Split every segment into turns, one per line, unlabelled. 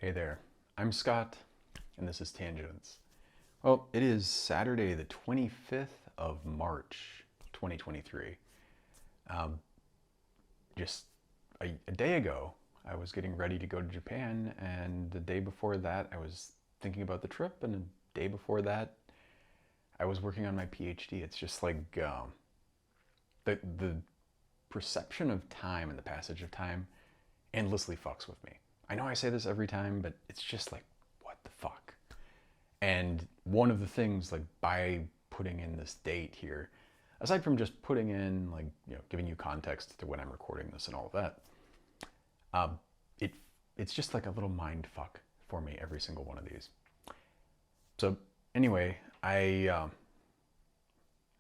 Hey there, I'm Scott, and this is Tangents. Well, it is Saturday, the 25th of March, 2023. Um, just a day ago, I was getting ready to go to Japan, and the day before that, I was thinking about the trip, and the day before that, I was working on my PhD. It's just like the perception of time and the passage of time endlessly fucks with me. I know I say this every time, but it's just like, what the fuck? And one of the things, like, by putting in this date here, aside from just putting in, like, giving you context to when I'm recording this and all of that, um, it it's just like a little mind fuck for me every single one of these. So anyway, I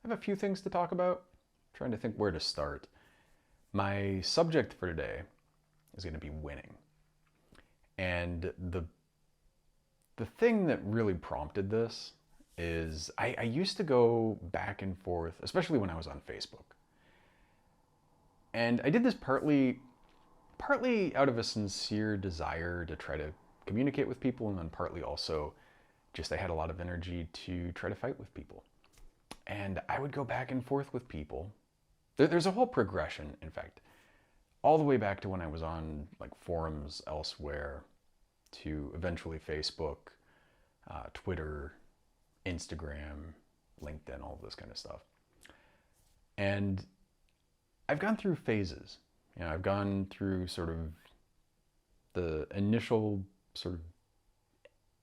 have a few things to talk about. I'm trying to think where to start. My subject for today is going to be winning. And the thing that really prompted this is I used to go back and forth, especially when I was on Facebook. And I did this partly out of a sincere desire to try to communicate with people, and then partly also just I had a lot of energy to try to fight with people. And I would go back and forth with people. There's a whole progression, in fact, all the way back to when I was on like forums elsewhere, to eventually Facebook, Twitter, Instagram, LinkedIn, all of this kind of stuff. And I've gone through phases. I've gone through sort of the initial sort of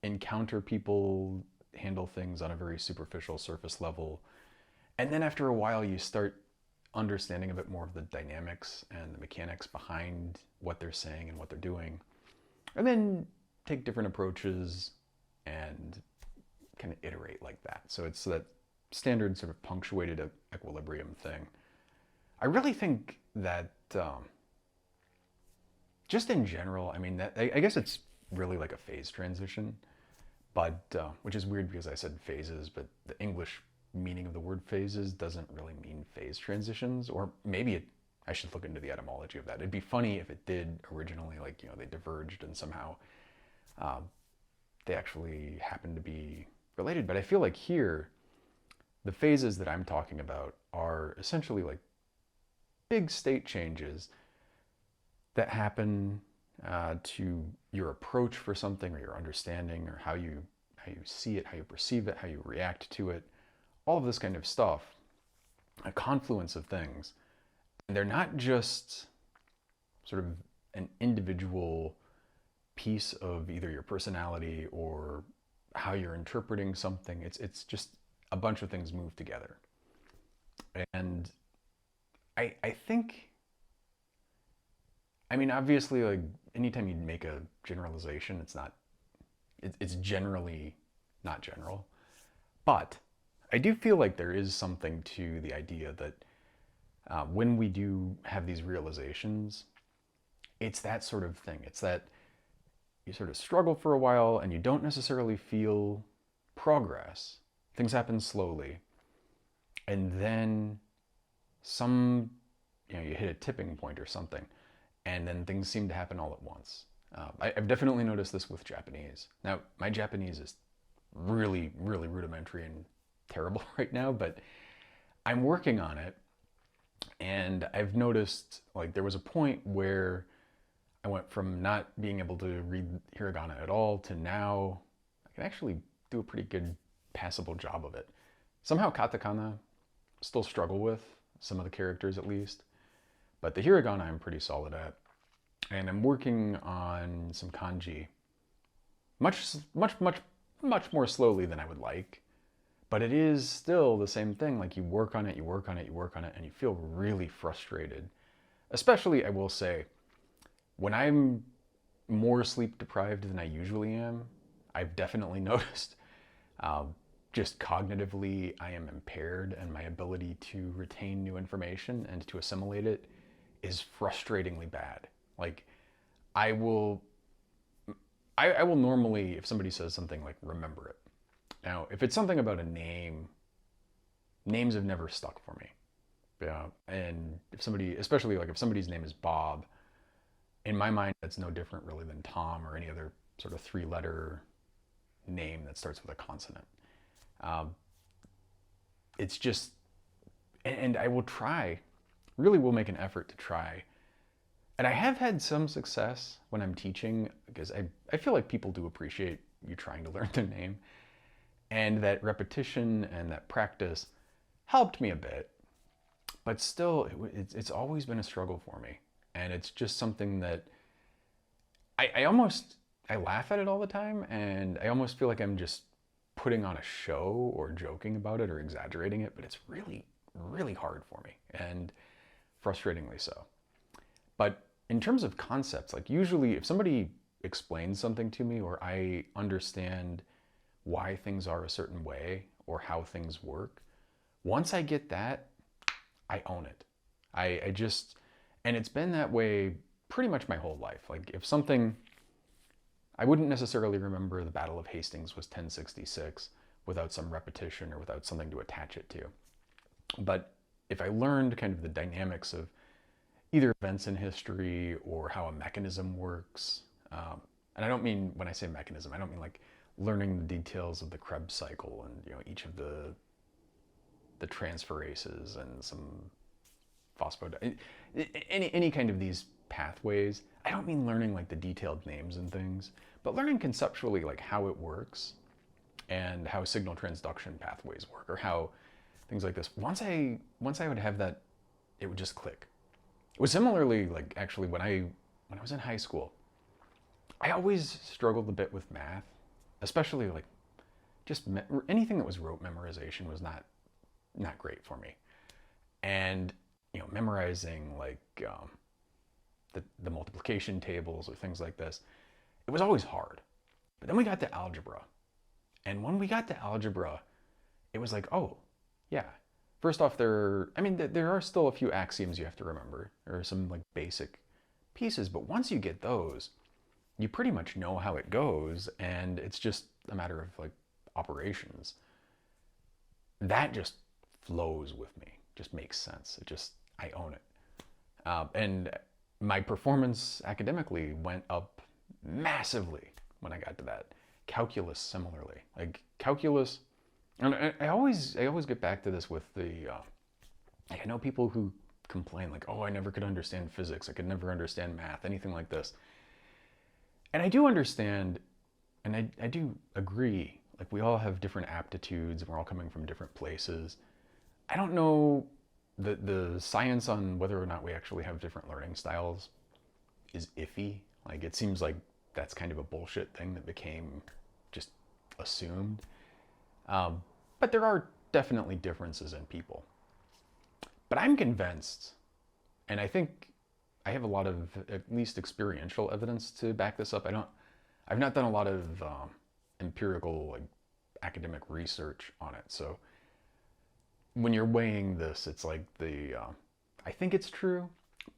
encounter people, handle things on a very superficial surface level. And then after a while, you start understanding a bit more of the dynamics and the mechanics behind what they're saying and what they're doing. And then take different approaches and kind of iterate like that. So it's that standard sort of punctuated equilibrium thing. I really think that just in general, I mean, I guess it's really like a phase transition, but which is weird because I said phases, but the English meaning of the word phases doesn't really mean phase transitions, or maybe I should look into the etymology of that. It'd be funny if it did originally, like, they diverged and somehow they actually happen to be related. But I feel like here, the phases that I'm talking about are essentially like big state changes that happen to your approach for something, or your understanding, or how you see it, how you perceive it, how you react to it, all of this kind of stuff, a confluence of things. And they're not just sort of an individual piece of either your personality or how you're interpreting something. It's just a bunch of things move together. And I think, I mean, obviously, like, anytime you make a generalization, it's generally not general. But I do feel like there is something to the idea that when we do have these realizations, it's that sort of thing. It's that you sort of struggle for a while and you don't necessarily feel progress. Things happen slowly. And then you hit a tipping point or something, and then things seem to happen all at once. I've definitely noticed this with Japanese. Now, my Japanese is really, really rudimentary and terrible right now, but I'm working on it. And I've noticed, like, there was a point where I went from not being able to read hiragana at all to now I can actually do a pretty good, passable job of it. Somehow katakana still struggle with, some of the characters at least, but the hiragana I'm pretty solid at. And I'm working on some kanji much, much, much, much more slowly than I would like. But it is still the same thing. Like, you work on it, you work on it, you work on it, and you feel really frustrated. Especially, I will say, when I'm more sleep deprived than I usually am, I've definitely noticed just cognitively I am impaired, and my ability to retain new information and to assimilate it is frustratingly bad. Like, I will I will normally, if somebody says something, like, remember it. Now, if it's something about a name, names have never stuck for me. Yeah, and if somebody, especially like if somebody's name is Bob, in my mind, that's no different really than Tom or any other sort of three-letter name that starts with a consonant. Um, it's just, and I will try, really will make an effort to try. And I have had some success when I'm teaching because I feel like people do appreciate you trying to learn their name. And that repetition and that practice helped me a bit. But still, it's always been a struggle for me. And it's just something that I almost, I laugh at it all the time. And I almost feel like I'm just putting on a show or joking about it or exaggerating it. But it's really, really hard for me and frustratingly so. But in terms of concepts, like usually if somebody explains something to me or I understand why things are a certain way or how things work, once I get that, I own it. I just, and it's been that way pretty much my whole life. Like if something, I wouldn't necessarily remember the Battle of Hastings was 1066 without some repetition or without something to attach it to. But if I learned kind of the dynamics of either events in history or how a mechanism works, and I don't mean, when I say mechanism, I don't mean like learning the details of the Krebs cycle and each of the transferases and some phosphodiesterase, any kind of these pathways. I don't mean learning like the detailed names and things, but learning conceptually like how it works and how signal transduction pathways work or how things like this. Once I would have that, it would just click. It was similarly like actually when I was in high school, I always struggled a bit with math, especially like just anything that was rote memorization was not great for me. And memorizing like the multiplication tables or things like this, it was always hard. But then we got to algebra, and when we got to algebra, it was like, oh, yeah. First off, there are still a few axioms you have to remember. There are some like basic pieces, but once you get those, you pretty much know how it goes, and it's just a matter of like operations. That just flows with me, just makes sense. I own it. And my performance academically went up massively when I got to that. Calculus, similarly. Like calculus, and I always get back to this with the, like I know people who complain like, oh, I never could understand physics. I could never understand math, anything like this. And I do understand, and I do agree, like we all have different aptitudes and we're all coming from different places. I don't know, the science on whether or not we actually have different learning styles is iffy. Like it seems like that's kind of a bullshit thing that became just assumed. But there are definitely differences in people. But I'm convinced, and I think I have a lot of at least experiential evidence to back this up. I've not done a lot of empirical like academic research on it. So when you're weighing this, it's like I think it's true,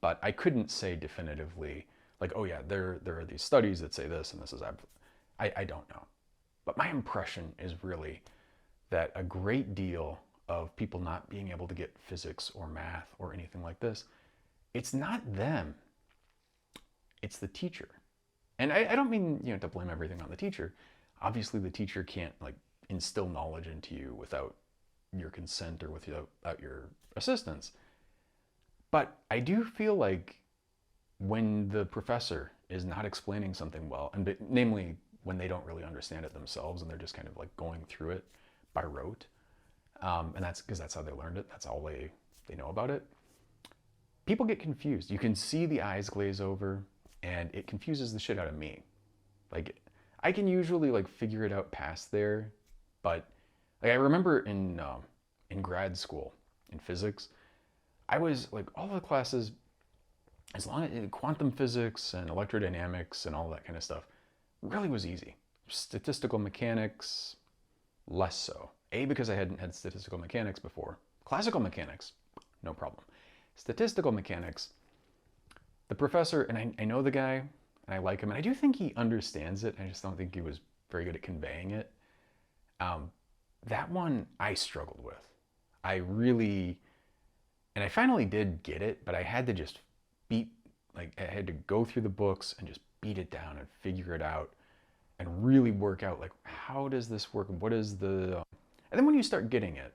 but I couldn't say definitively like, oh yeah, there are these studies that say this and this is, I don't know. But my impression is really that a great deal of people not being able to get physics or math or anything like this, it's not them, it's the teacher. And I don't mean to blame everything on the teacher. Obviously the teacher can't like instill knowledge into you without your consent or without your assistance. But I do feel like when the professor is not explaining something well, and namely when they don't really understand it themselves and they're just kind of like going through it by rote, and that's because that's how they learned it, that's all they know about it, people get confused. You can see the eyes glaze over, and it confuses the shit out of me. Like I can usually like figure it out past there, but like I remember in grad school in physics, I was like all the classes, as long as quantum physics and electrodynamics and all that kind of stuff, really was easy. Statistical mechanics, less so. A, because I hadn't had statistical mechanics before. Classical mechanics, no problem. Statistical mechanics, the professor, and I know the guy, and I like him, and I do think he understands it. I just don't think he was very good at conveying it. That one I struggled with. I really, and I finally did get it, but I had to just I had to go through the books and just beat it down and figure it out. and really work out like, how does this work? What is the, and then when you start getting it,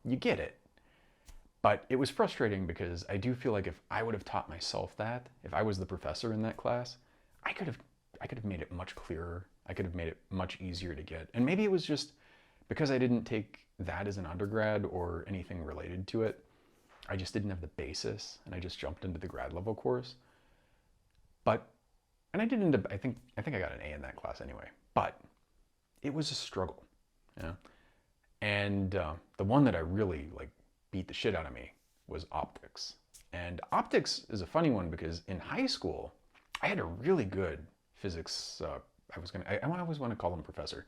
you get it. But it was frustrating because I do feel like if I would have taught myself that, if I was the professor in that class, I could have I could have made it much clearer. I could have made it much easier to get. And maybe it was just because I didn't take that as an undergrad or anything related to it. I just didn't have the basis and I just jumped into the grad level course. But and I did end up I think I got an A in that class anyway. But it was a struggle, you know. And the one that I really like beat the shit out of me was optics. And optics is a funny one because in high school, I had a really good physics. I always want to call him professor.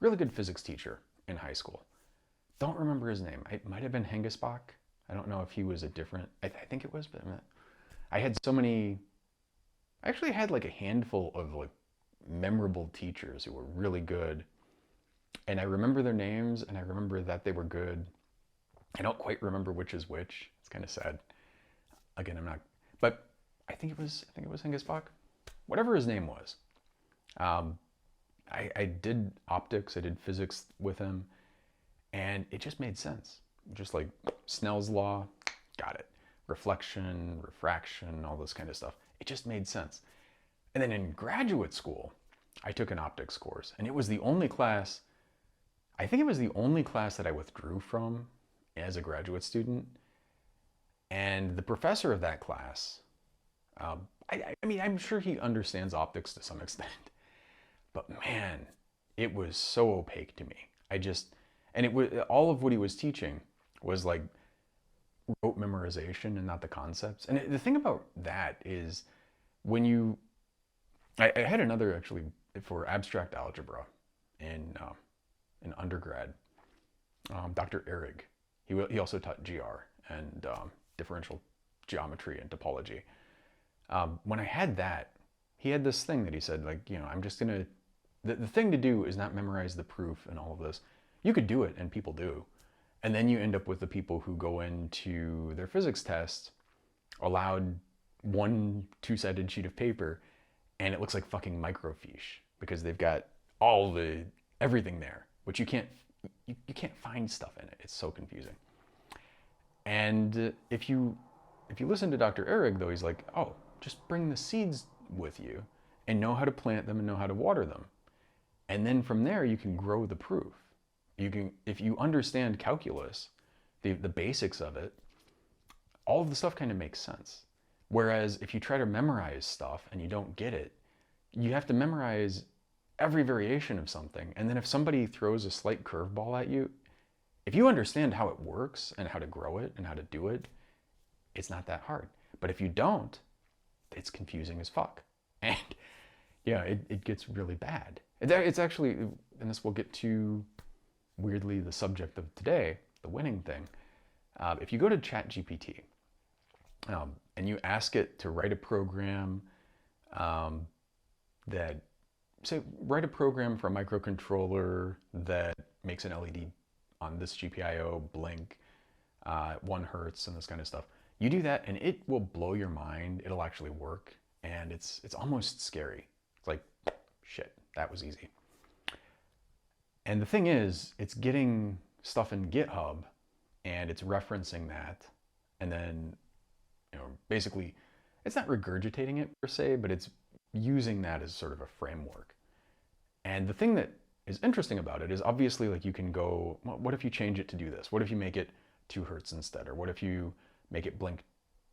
Really good physics teacher in high school. Don't remember his name. It might have been Hengesbach. I don't know if he was a different. I think it was, but I had so many. I actually had like a handful of like memorable teachers who were really good, and I remember their names and I remember that they were good. I don't quite remember which is which. It's kind of sad. Again, I'm not, but I think it was Hengesbach, whatever his name was. Um, I did optics, I did physics with him, and it just made sense. Just like Snell's law, got it. Reflection, refraction, all this kind of stuff. It just made sense. And then in graduate school, I took an optics course, and it was the only class, I think it was the only class that I withdrew from as a graduate student. And the professor of that class, I mean, I'm sure he understands optics to some extent, but man, it was so opaque to me. And it was all of what he was teaching was like rote memorization and not the concepts. And the thing about that is when I had another actually for abstract algebra in undergrad, Dr. Ehrig. He also taught GR and differential geometry and topology. When I had that, he had this thing that he said, like, you know, I'm just gonna, the thing to do is not memorize the proof and all of this. You could do it, and people do. And then you end up with the people who go into their physics test allowed one two-sided sheet of paper, and it looks like fucking microfiche because they've got everything there, which you can't find stuff in it. It's so confusing. And if you listen to Dr. Ehrig, though, he's like, oh, just bring the seeds with you and know how to plant them and know how to water them. And then from there, you can grow the proof. If you understand calculus, the basics of it, all of the stuff kind of makes sense. Whereas if you try to memorize stuff and you don't get it, you have to memorize every variation of something. And then if somebody throws a slight curveball at you, if you understand how it works and how to grow it and how to do it, it's not that hard. But if you don't, it's confusing as fuck. And yeah, it gets really bad. It's actually, and this will get to weirdly the subject of today, the winning thing. If you go to ChatGPT and you ask it to write a program write a program for a microcontroller that makes an LED on this GPIO blink 1 hertz and this kind of stuff. You do that and it will blow your mind. It'll actually work, and it's almost scary. It's like, shit, that was easy. And the thing is, it's getting stuff in GitHub and it's referencing that, and then, you know, basically it's not regurgitating it per se, but it's using that as sort of a framework. And the thing that is interesting about it is obviously, like, you can go, well, what if you change it to do this? What if you make it 2 hertz instead? Or what if you make it blink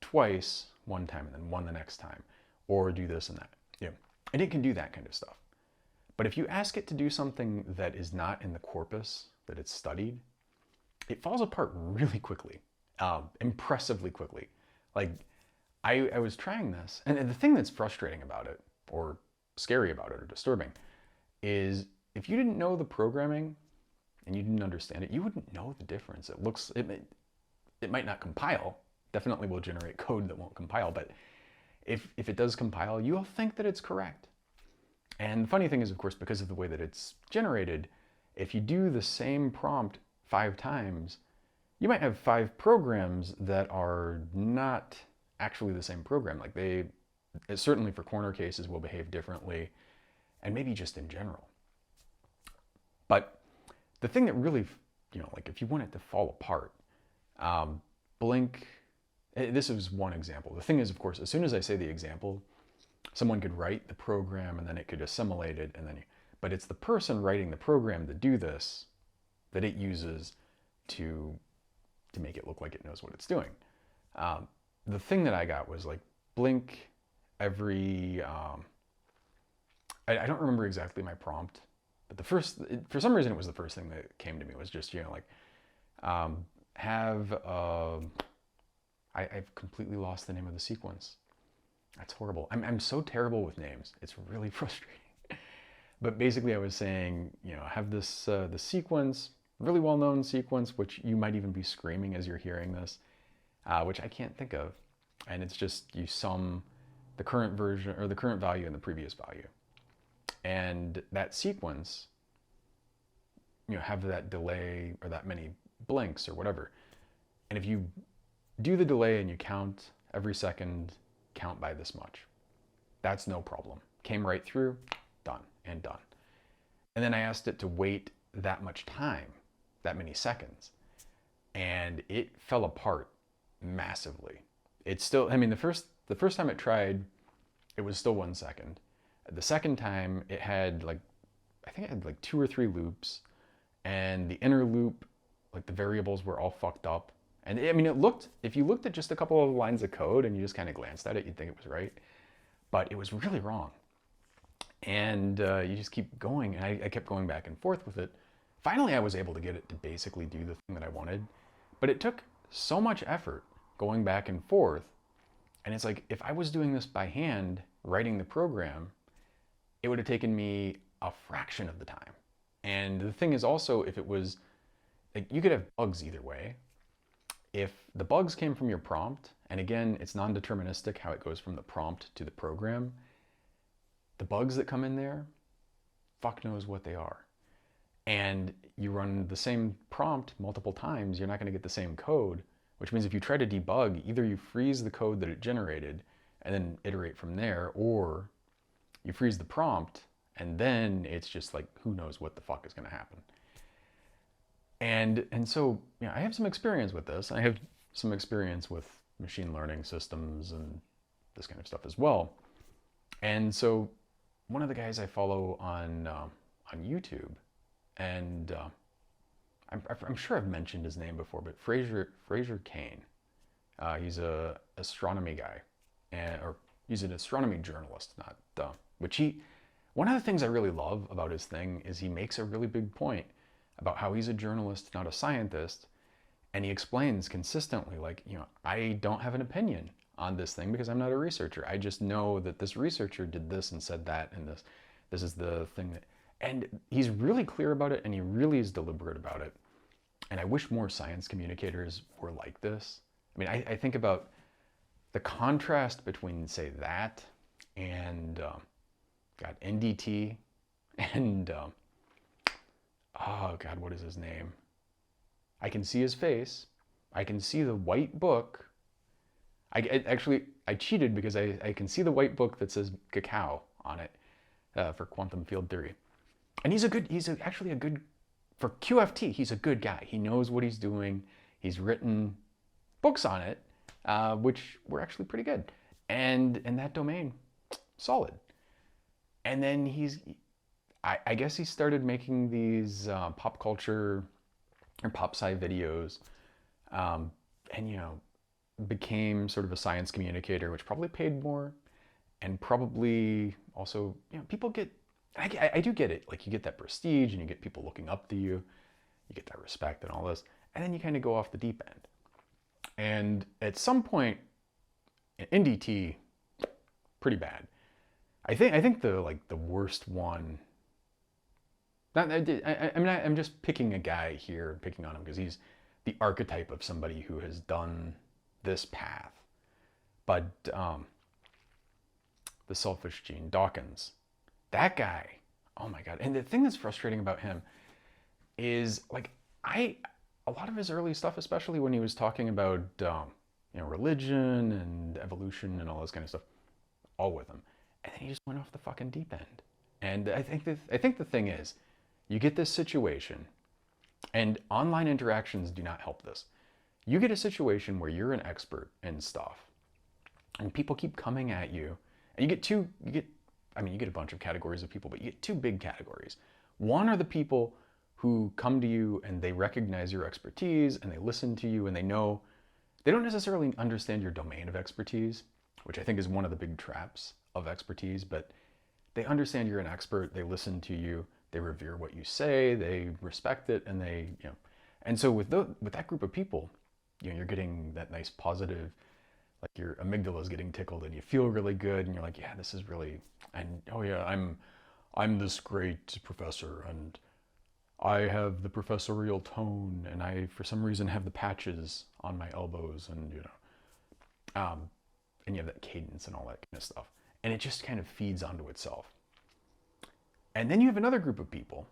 twice one time and then one the next time? Or do this and that. Yeah. And it can do that kind of stuff. But if you ask it to do something that is not in the corpus that it's studied, it falls apart really quickly, impressively quickly. Like, I was trying this, and the thing that's frustrating about it, or scary about it, or disturbing, is if you didn't know the programming and you didn't understand it, you wouldn't know the difference. It might not compile. Definitely will generate code that won't compile, but if it does compile, you'll think that it's correct. And the funny thing is, of course, because of the way that it's generated, if you do the same prompt 5 times, you might have 5 programs that are not actually the same program. Like, they certainly for corner cases will behave differently. and maybe just in general. But the thing that really, like if you want it to fall apart, Blink, this is one example. The thing is, of course, as soon as I say the example, someone could write the program and then it could assimilate it, but it's the person writing the program to do this that it uses to make it look like it knows what it's doing. The thing that I got was like Blink every, I don't remember exactly my prompt, but for some reason it was the first thing that came to me was just, I've completely lost the name of the sequence. That's horrible. I'm so terrible with names. It's really frustrating. But basically I was saying, have this, the sequence, really well-known sequence, which you might even be screaming as you're hearing this, which I can't think of. And it's just, you sum the current version or the current value and the previous value. And that sequence, have that delay or that many blinks or whatever. And if you do the delay and you count every second, count by this much, that's no problem. Came right through, done and done. And then I asked it to wait that much time, that many seconds, and it fell apart massively. It's still, the first time it tried, it was still 1 second. The second time it had I think it had like 2 or 3 loops, and the inner loop, like the variables were all fucked up. And it looked, if you looked at just a couple of lines of code and you just kind of glanced at it, you'd think it was right, but it was really wrong. And you just keep going, and I kept going back and forth with it. Finally, I was able to get it to basically do the thing that I wanted, but it took so much effort going back and forth. And it's like, if I was doing this by hand, writing the program, it would have taken me a fraction of the time. And the thing is also, if it was, you could have bugs either way. If the bugs came from your prompt, and again, it's non-deterministic how it goes from the prompt to the program, the bugs that come in there, fuck knows what they are. And you run the same prompt multiple times, you're not going to get the same code, which means if you try to debug, either you freeze the code that it generated and then iterate from there, or you freeze the prompt and then it's just like, who knows what the fuck is going to happen. And so, I have some experience with this. I have some experience with machine learning systems and this kind of stuff as well. And so one of the guys I follow on YouTube, and I'm sure I've mentioned his name before, but Fraser Cain. He's a astronomy guy, or he's an astronomy journalist, one of the things I really love about his thing is he makes a really big point about how he's a journalist, not a scientist, and he explains consistently, I don't have an opinion on this thing because I'm not a researcher. I just know that this researcher did this and said that, and this is the thing that, and he's really clear about it, and he really is deliberate about it. And I wish more science communicators were like this. I think about the contrast between, say, that and NDT and oh God, what is his name? I can see his face. I can see the white book. I cheated because I can see the white book that says cacao on it for quantum field theory. And he's actually a good, for QFT, he's a good guy. He knows what he's doing. He's written books on it, which were actually pretty good. And in that domain, solid. And then I guess he started making these pop culture or pop sci videos, and became sort of a science communicator, which probably paid more, and probably also, people get, I do get it, like you get that prestige and you get people looking up to you, you get that respect and all this, and then you kind of go off the deep end. And at some point, NDT, pretty bad. I think the worst one. I'm just picking a guy here, picking on him because he's the archetype of somebody who has done this path. But the selfish Gene Dawkins, that guy, oh my God. And the thing that's frustrating about him is a lot of his early stuff, especially when he was talking about religion and evolution and all this kind of stuff, all with him. And then he just went off the fucking deep end. And I think the thing is, you get this situation, and online interactions do not help this. You get a situation where you're an expert in stuff, and people keep coming at you, and you get a bunch of categories of people, but you get two big categories. One are the people who come to you and they recognize your expertise and they listen to you and they don't necessarily understand your domain of expertise, which I think is one of the big traps of expertise, but they understand you're an expert, they listen to you, they revere what you say, they respect it, and and so with that group of people, you're getting that nice positive, like your amygdala is getting tickled and you feel really good and you're like, yeah, this is really, and oh yeah, I'm this great professor and I have the professorial tone and I for some reason have the patches on my elbows and and you have that cadence and all that kind of stuff. And it just kind of feeds onto itself. And then you have another group of people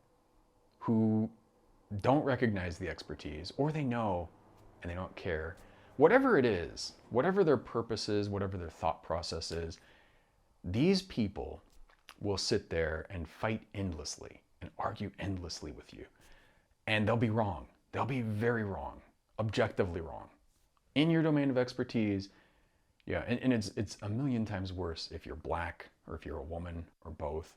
who don't recognize the expertise, or they know and they don't care. Whatever it is, whatever their purpose is, whatever their thought process is, these people will sit there and fight endlessly and argue endlessly with you. And they'll be wrong. They'll be very wrong, objectively wrong. In your domain of expertise, yeah, and it's a million times worse if you're black or if you're a woman or both.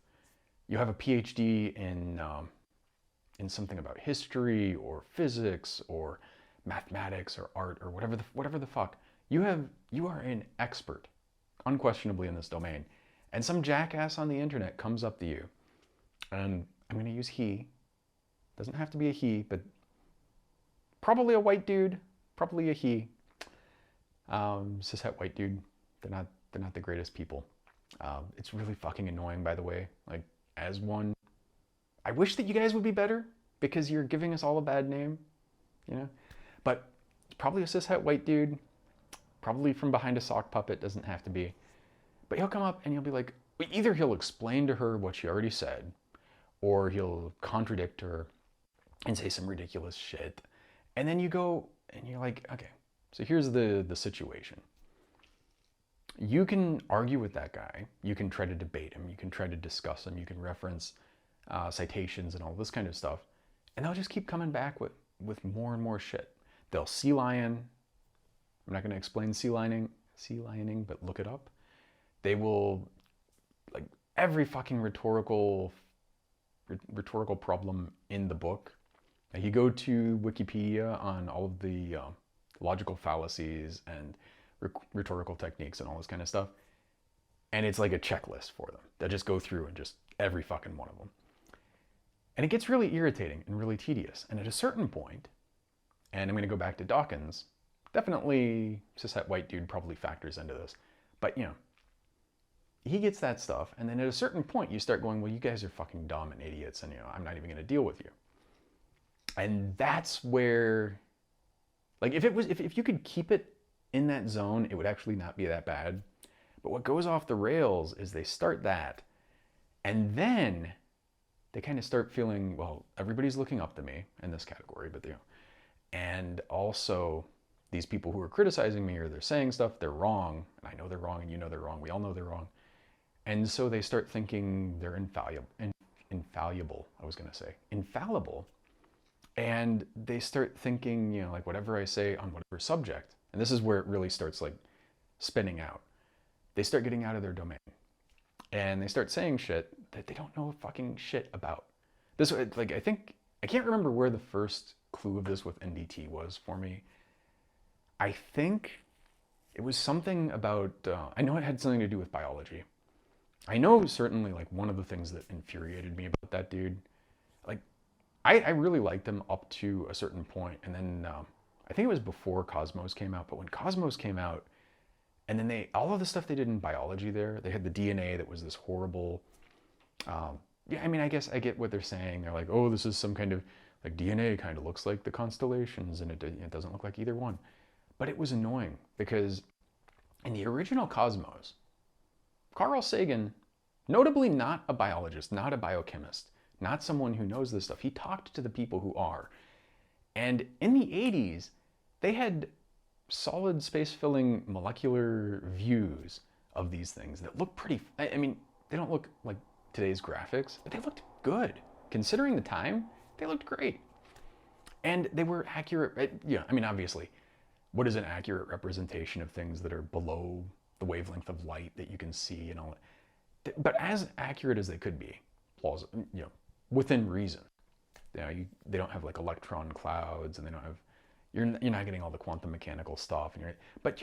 You have a PhD in something about history or physics or mathematics or art or whatever the fuck. You are an expert, unquestionably, in this domain. And some jackass on the internet comes up to you, and I'm going to use he. Doesn't have to be a he, but probably a white dude, probably a he. Cishet white dude. They're not the greatest people. It's really fucking annoying, by the way. Like, as one, I wish that you guys would be better because you're giving us all a bad name, But probably a cishet white dude, probably from behind a sock puppet, doesn't have to be. But he'll come up and you'll be like, either he'll explain to her what she already said, or he'll contradict her and say some ridiculous shit. And then you go and you're like, okay, so here's the situation. You can argue with that guy. You can try to debate him. You can try to discuss him. You can reference citations and all this kind of stuff. And they'll just keep coming back with more and more shit. They'll sea lion. I'm not going to explain sea lioning, but look it up. They will, like, every fucking rhetorical problem in the book. Like, you go to Wikipedia on all of the logical fallacies and rhetorical techniques and all this kind of stuff, and it's like a checklist for them. They'll just go through and just every fucking one of them. And it gets really irritating and really tedious. And at a certain point, and I'm going to go back to Dawkins, definitely cishet white dude probably factors into this, but he gets that stuff, and then at a certain point you start going, well, you guys are fucking dumb and idiots, and I'm not even going to deal with you. And that's where, like, if you could keep it in that zone, it would actually not be that bad. But what goes off the rails is they start that, and then they kind of start feeling, well, everybody's looking up to me in this category, but and also these people who are criticizing me or they're saying stuff, they're wrong, and I know they're wrong, and you know they're wrong, we all know they're wrong. And so they start thinking they're infallible, and they start thinking, like, whatever I say on whatever subject, and this is where it really starts, like, spinning out. They start getting out of their domain, and they start saying shit that they don't know fucking shit about. This, like, I can't remember where the first clue of this with NDT was for me. I think it was something about, I know it had something to do with biology. I know certainly, like, one of the things that infuriated me about that dude, like, I really liked him up to a certain point, and then I think it was before Cosmos came out, but when Cosmos came out, and then all of the stuff they did in biology there, they had the DNA that was this horrible, yeah, I mean, I guess I get what they're saying. They're like, oh, this is some kind of, like, DNA kind of looks like the constellations, and it doesn't look like either one. But it was annoying, because in the original Cosmos, Carl Sagan, notably not a biologist, not a biochemist, not someone who knows this stuff. He talked to the people who are. And in the 80s, they had solid space-filling molecular views of these things that look pretty, I mean, they don't look like today's graphics, but they looked good. Considering the time, they looked great. And they were accurate. Yeah, I mean, obviously, what is an accurate representation of things that are below the wavelength of light that you can see and all that? But as accurate as they could be, within reason. They don't have like electron clouds, and they don't have, you're not getting all the quantum mechanical stuff. But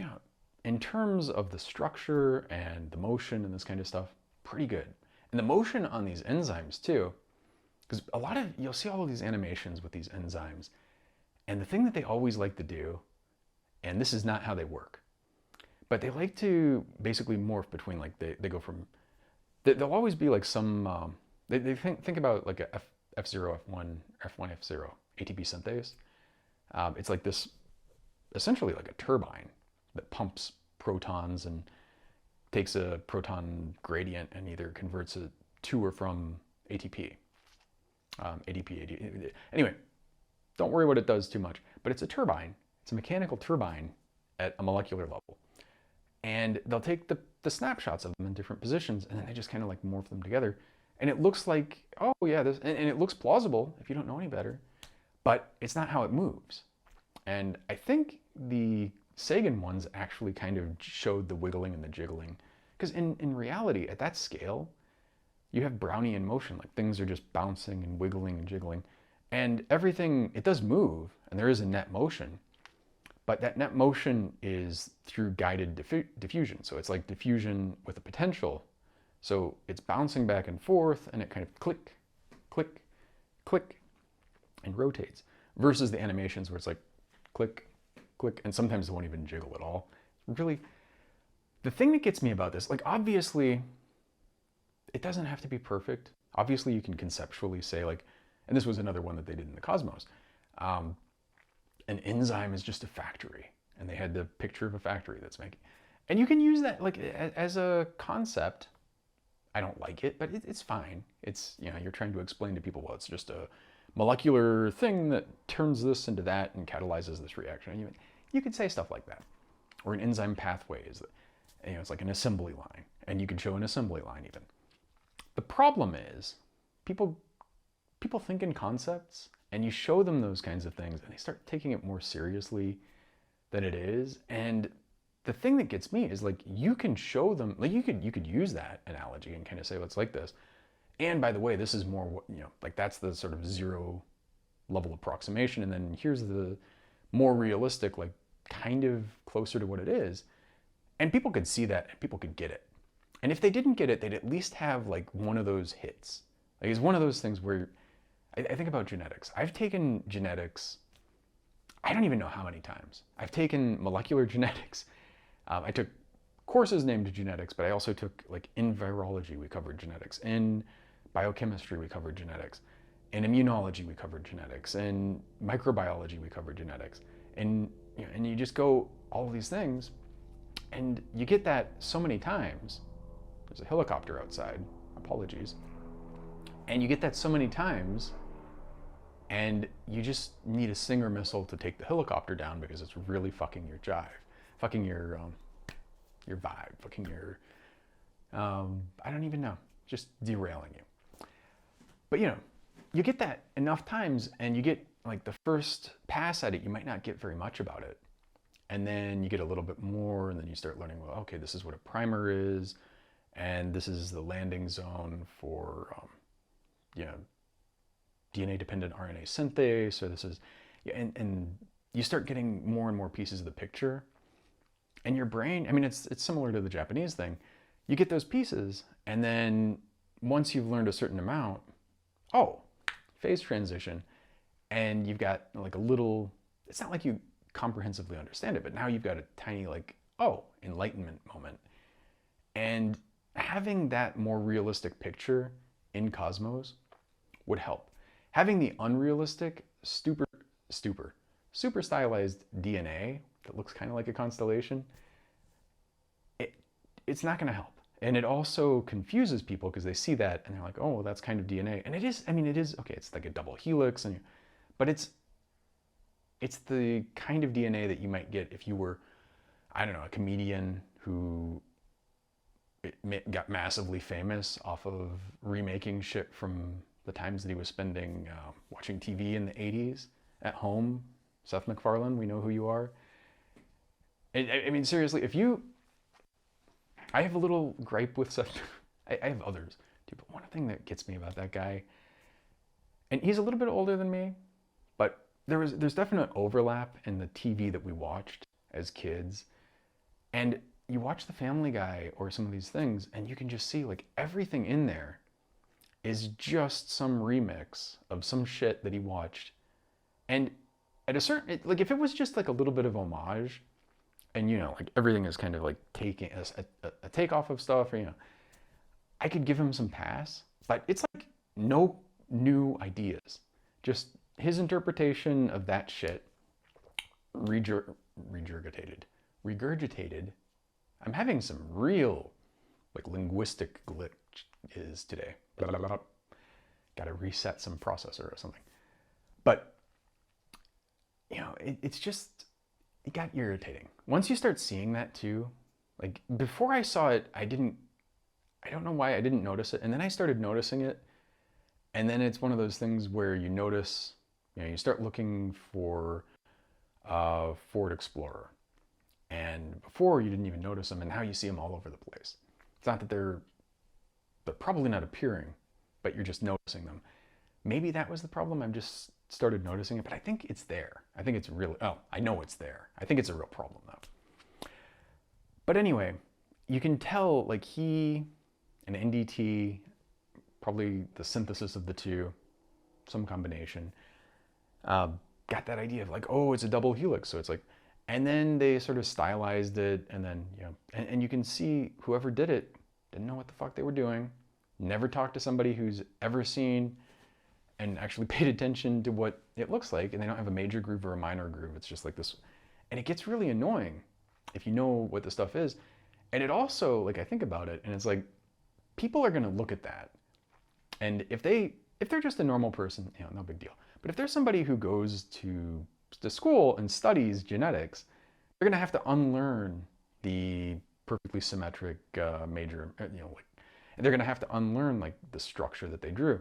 in terms of the structure and the motion and this kind of stuff, pretty good. And the motion on these enzymes too, because you'll see all of these animations with these enzymes, and the thing that they always like to do, and this is not how they work, but they like to basically morph between, like, they go from, they'll always be like some, they think about like a F0, F1, F0 ATP synthase. It's like this, essentially like a turbine that pumps protons and takes a proton gradient and either converts it to or from ATP. ADP. Anyway, don't worry what it does too much, but it's a turbine. It's a mechanical turbine at a molecular level. And they'll take the snapshots of them in different positions, and then they just kind of like morph them together. And it looks like, oh yeah, and it looks plausible if you don't know any better, but it's not how it moves. And I think the Sagan ones actually kind of showed the wiggling and the jiggling. Because in reality, at that scale, you have Brownian motion, like things are just bouncing and wiggling and jiggling. And everything, it does move, and there is a net motion, but that net motion is through guided diffusion. So it's like diffusion with a potential. So it's bouncing back and forth, and it kind of click, click, click, and rotates. Versus the animations where it's like click, click, and sometimes it won't even jiggle at all. Really, the thing that gets me about this, like, obviously, it doesn't have to be perfect. Obviously, you can conceptually say, like, and this was another one that they did in the Cosmos, an enzyme is just a factory, and they had the picture of a factory that's making, and you can use that like as a concept. I don't like it, but it's fine. It's, you're trying to explain to people, well, it's just a molecular thing that turns this into that and catalyzes this reaction. You could say stuff like that. Or an enzyme pathway is, it's like an assembly line, and you could show an assembly line even. The problem is people think in concepts, and you show them those kinds of things, and they start taking it more seriously than it is. And the thing that gets me is, like, you can show them, like, you could use that analogy and kind of say, well, it's like this. And by the way, this is more, like, that's the sort of zero level approximation. And then here's the more realistic, like, kind of closer to what it is. And people could see that, and people could get it. And if they didn't get it, they'd at least have like one of those hits. Like, it's one of those things where I think about genetics. I've taken genetics, I don't even know how many times. I've taken molecular genetics. I took courses named genetics, but I also took, like, in virology, we covered genetics. In biochemistry, we covered genetics. In immunology, we covered genetics. In microbiology, we covered genetics. And you just go all these things, and you get that so many times. There's a helicopter outside, apologies. And you get that so many times, and you just need a Stinger missile to take the helicopter down because it's really fucking your jive, fucking your vibe, fucking your, I don't even know, just derailing you. But you get that enough times, and you get, like, the first pass at it, you might not get very much about it. And then you get a little bit more, and then you start learning, well, okay, this is what a primer is, and this is the landing zone for, DNA-dependent RNA synthase, or this is, and you start getting more and more pieces of the picture. And your brain, I mean, it's similar to the Japanese thing. You get those pieces, and then once you've learned a certain amount, phase transition, and you've got, like, a little, it's not like you comprehensively understand it, but now you've got a tiny, like, enlightenment moment. And having that more realistic picture in Cosmos would help. Having the unrealistic, super stylized DNA that looks kind of like a constellation, it's not going to help. And it also confuses people because they see that and they're like, oh, that's kind of DNA. And it is, okay, it's like a double helix, but it's the kind of DNA that you might get if you were, I don't know, a comedian who got massively famous off of remaking shit from the times that he was spending watching TV in the 80s at home. Seth MacFarlane, we know who you are. I mean, seriously, I have a little gripe with Seth. I have others too, but one thing that gets me about that guy, and he's a little bit older than me, but there's definite overlap in the TV that we watched as kids. And you watch The Family Guy or some of these things, and you can just see like everything in there is just some remix of some shit that he watched. And at a certain, like if it was just like a little bit of homage, and like everything is kind of like taking a takeoff of stuff, or I could give him some pass. But it's like no new ideas, just his interpretation of that shit regurgitated. I'm having some real like linguistic glitches today. Got to reset some processor or something. But it's just, it got irritating. Once you start seeing that too, like before I saw it, I don't know why I didn't notice it. And then I started noticing it. And then it's one of those things where you notice, you start looking for Ford Explorer. And before you didn't even notice them, and now you see them all over the place. It's not that they're probably not appearing, but you're just noticing them. Maybe that was the problem. I've just started noticing it, but I think it's there. I think it's really, I know it's there. I think it's a real problem though. But anyway, you can tell like he and NDT, probably the synthesis of the two, some combination, got that idea of like, oh, it's a double helix. So it's like, and then they sort of stylized it, and then, and you can see whoever did it didn't know what the fuck they were doing, never talked to somebody who's ever seen and actually paid attention to what it looks like, and they don't have a major groove or a minor groove. It's just like this, and it gets really annoying if you know what the stuff is. And it also, like, I think about it, and it's like, people are gonna look at that, and if they're just a normal person, no big deal. But if there's somebody who goes to school and studies genetics, they're going to have to unlearn the perfectly symmetric major, and they're going to have to unlearn like the structure that they drew.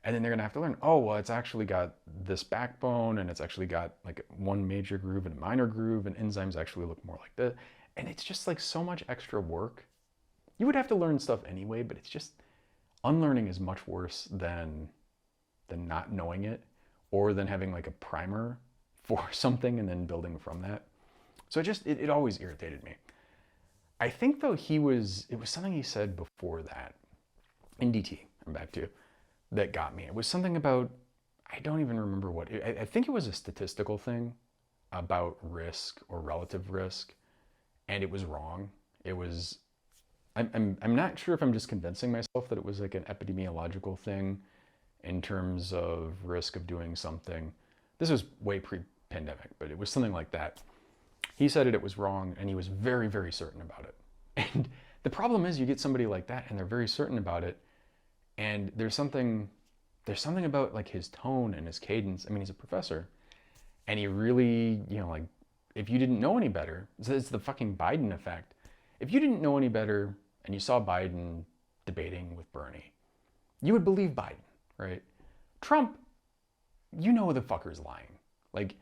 And then they're going to have to learn, oh, well, it's actually got this backbone, and it's actually got like one major groove and a minor groove, and enzymes actually look more like this. And it's just like so much extra work. You would have to learn stuff anyway, but it's just, unlearning is much worse than not knowing it, or than having like a primer for something and then building from that. So it always irritated me. I think though it was something he said before that, NDT, I'm back to, that got me. It was something about, I don't even remember what, I think it was a statistical thing about risk or relative risk, and it was wrong. It was, I'm not sure if I'm just convincing myself that it was like an epidemiological thing in terms of risk of doing something. This was way pre-pandemic, but it was something like that. He said it was wrong, and he was very, very certain about it. And the problem is you get somebody like that, and they're very certain about it, and there's something about like his tone and his cadence. I mean, he's a professor, and he really, like, if you didn't know any better, it's the fucking Biden effect. If you didn't know any better and you saw Biden debating with Bernie, you would believe Biden, right? Trump, the fucker's lying. Like,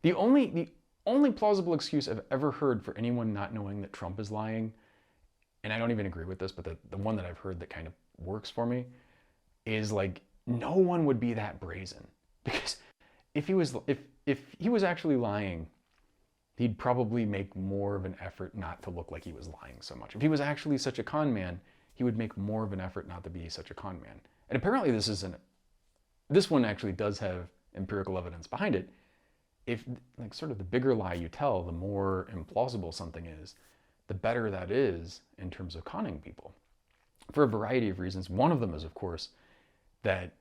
the only plausible excuse I've ever heard for anyone not knowing that Trump is lying, and I don't even agree with this, but the one that I've heard that kind of works for me, is like, no one would be that brazen. Because if he was actually lying, he'd probably make more of an effort not to look like he was lying so much. If he was actually such a con man, he would make more of an effort not to be such a con man. And apparently this one actually does have empirical evidence behind it. If, like, sort of the bigger lie you tell, the more implausible something is, the better that is in terms of conning people, for a variety of reasons. One of them is, of course, that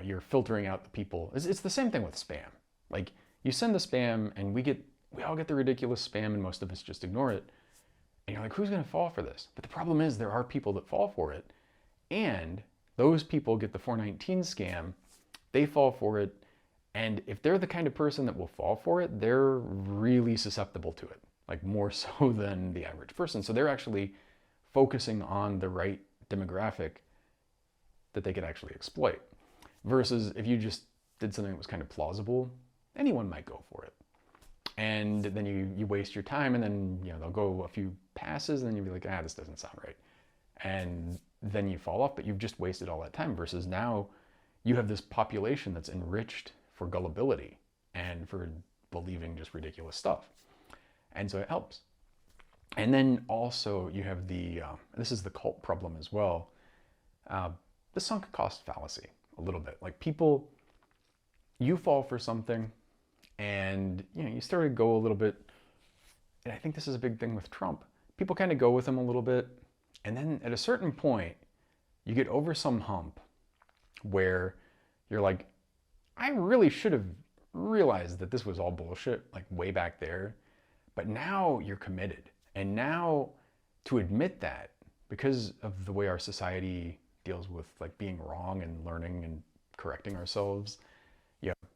you're filtering out the people. It's the same thing with spam. Like, you send the spam, and we all get the ridiculous spam, and most of us just ignore it. And you're like, who's going to fall for this? But the problem is there are people that fall for it, and those people get the 419 scam. They fall for it. And if they're the kind of person that will fall for it, they're really susceptible to it, like more so than the average person. So they're actually focusing on the right demographic that they could actually exploit. Versus if you just did something that was kind of plausible, anyone might go for it. And then you waste your time, and then they'll go a few passes, and then you'll be like, this doesn't sound right. And then you fall off, but you've just wasted all that time. Versus now you have this population that's enriched for gullibility and for believing just ridiculous stuff. And so it helps. And then also you have this is the cult problem as well, the sunk cost fallacy a little bit. Like people, you fall for something and you start to go a little bit, and I think this is a big thing with Trump. People kind of go with him a little bit, and then at a certain point, you get over some hump where you're like, I really should have realized that this was all bullshit, like way back there. But now you're committed. And now to admit that, because of the way our society deals with like being wrong and learning and correcting ourselves,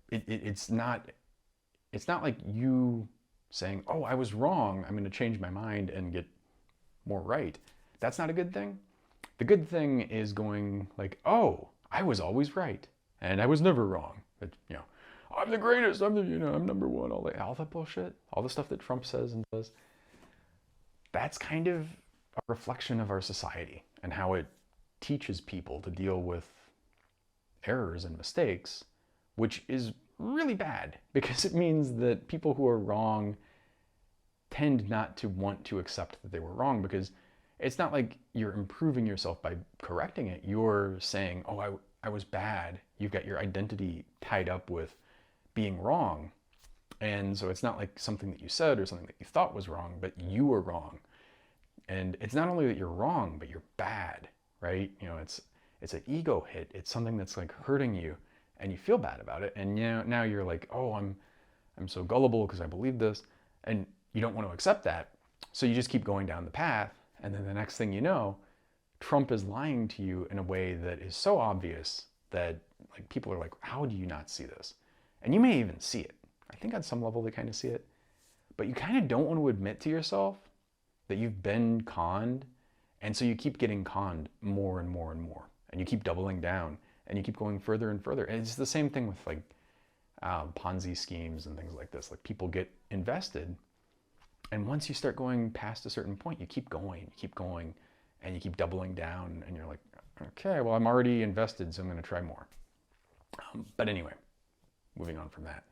it's not like you saying, oh, I was wrong, I'm going to change my mind and get more right. That's not a good thing. The good thing is going like, oh, I was always right and I was never wrong. But, I'm the greatest, I'm number one, all that bullshit, all the stuff that Trump says and does. That's kind of a reflection of our society and how it teaches people to deal with errors and mistakes, which is really bad because it means that people who are wrong tend not to want to accept that they were wrong, because it's not like you're improving yourself by correcting it. You're saying, oh, I was bad. You've got your identity tied up with being wrong. And so it's not like something that you said or something that you thought was wrong, but you were wrong. And it's not only that you're wrong, but you're bad, right? It's an ego hit. It's something that's like hurting you and you feel bad about it. And now you're like, oh, I'm so gullible because I believe this. And you don't want to accept that. So you just keep going down the path. And then the next thing you know, Trump is lying to you in a way that is so obvious that like people are like, how do you not see this? And you may even see it. I think on some level they kind of see it. But you kind of don't want to admit to yourself that you've been conned. And so you keep getting conned more and more and more. And you keep doubling down. And you keep going further and further. And it's the same thing with like Ponzi schemes and things like this. Like people get invested. And once you start going past a certain point, you keep going, and you keep doubling down. And you're like, okay, well, I'm already invested, so I'm going to try more. But anyway, moving on from that.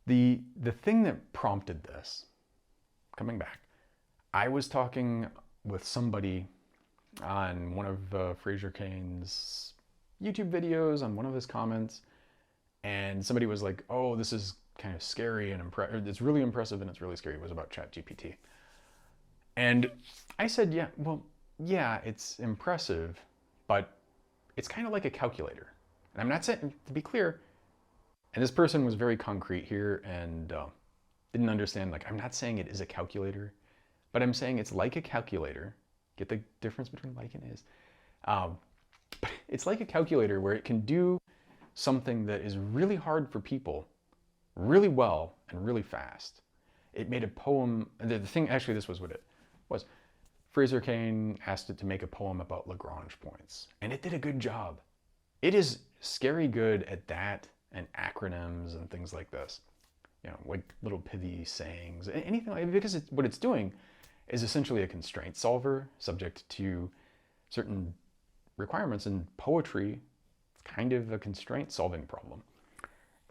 The thing that prompted this, coming back, I was talking with somebody on one of Fraser Cain's YouTube videos, on one of his comments, and somebody was like, oh, this is kind of scary and it's really impressive and it's really scary. It was about ChatGPT. And I said, yeah, it's impressive, but it's kind of like a calculator. And I'm not saying, to be clear, and this person was very concrete here and didn't understand, like, I'm not saying it is a calculator, but I'm saying it's like a calculator. Get the difference between like and is. But it's like a calculator where it can do something that is really hard for people really well and really fast. It made a poem. The thing, actually, this was what it was. Fraser Cain asked it to make a poem about Lagrange points, and it did a good job. It is scary good at that and acronyms and things like this. Like little pithy sayings, anything like, because what it's doing is essentially a constraint solver subject to certain requirements. In poetry, it's kind of a constraint solving problem.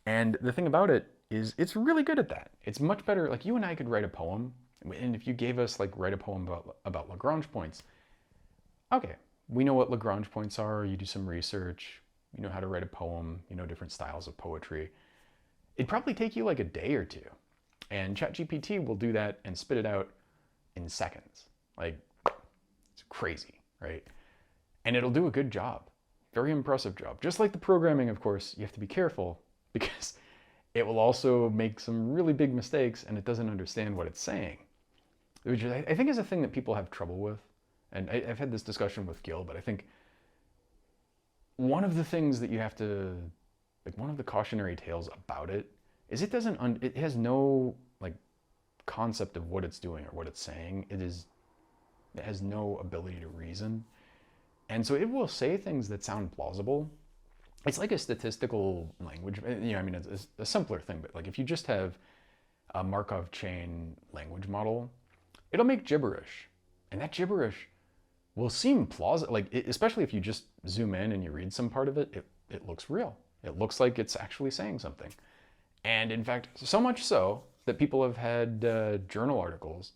And the thing about it is it's really good at that. It's much better. Like you and I could write a poem, and if you gave us like write a poem about Lagrange points, okay, we know what Lagrange points are. You do some research, you know how to write a poem, you know different styles of poetry. It'd probably take you like a day or two, and ChatGPT will do that and spit it out in seconds. Like, it's crazy, right? And it'll do a good job, very impressive job. Just like the programming, of course, you have to be careful because it will also make some really big mistakes and it doesn't understand what it's saying, which I think is a thing that people have trouble with. And I've had this discussion with Gil, but I think one of the things that you have to, like one of the cautionary tales about it is it has no like concept of what it's doing or what it's saying. It is It has no ability to reason. And so it will say things that sound plausible. It's like a statistical language. I mean, it's a simpler thing, but like if you just have a Markov chain language model, it'll make gibberish. And that gibberish will seem plausible, like especially if you just zoom in and you read some part of it, it looks real. It looks like it's actually saying something. And in fact, so much so that people have had journal articles,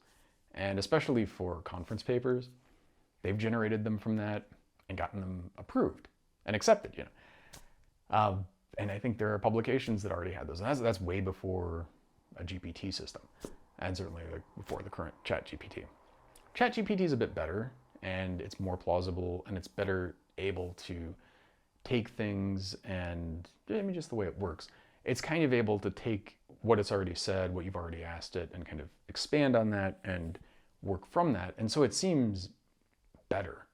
and especially for conference papers, they've generated them from that and gotten them approved and accepted, and I think there are publications that already had those. And that's way before a GPT system, and certainly before the current ChatGPT. ChatGPT is a bit better, and it's more plausible, and it's better able to take things and, I mean, just the way it works. It's kind of able to take what it's already said, what you've already asked it, and kind of expand on that and work from that. And so it seems better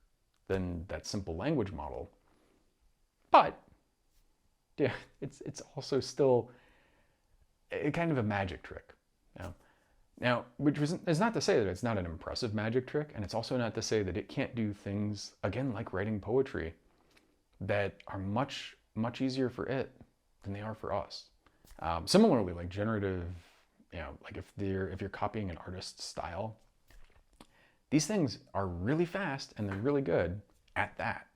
than that simple language model. But yeah, it's also still a kind of a magic trick. Now, which is not to say that it's not an impressive magic trick, and it's also not to say that it can't do things, again, like writing poetry, that are much, much easier for it than they are for us. Similarly, like generative, like if you're copying an artist's style, these things are really fast and they're really good at that.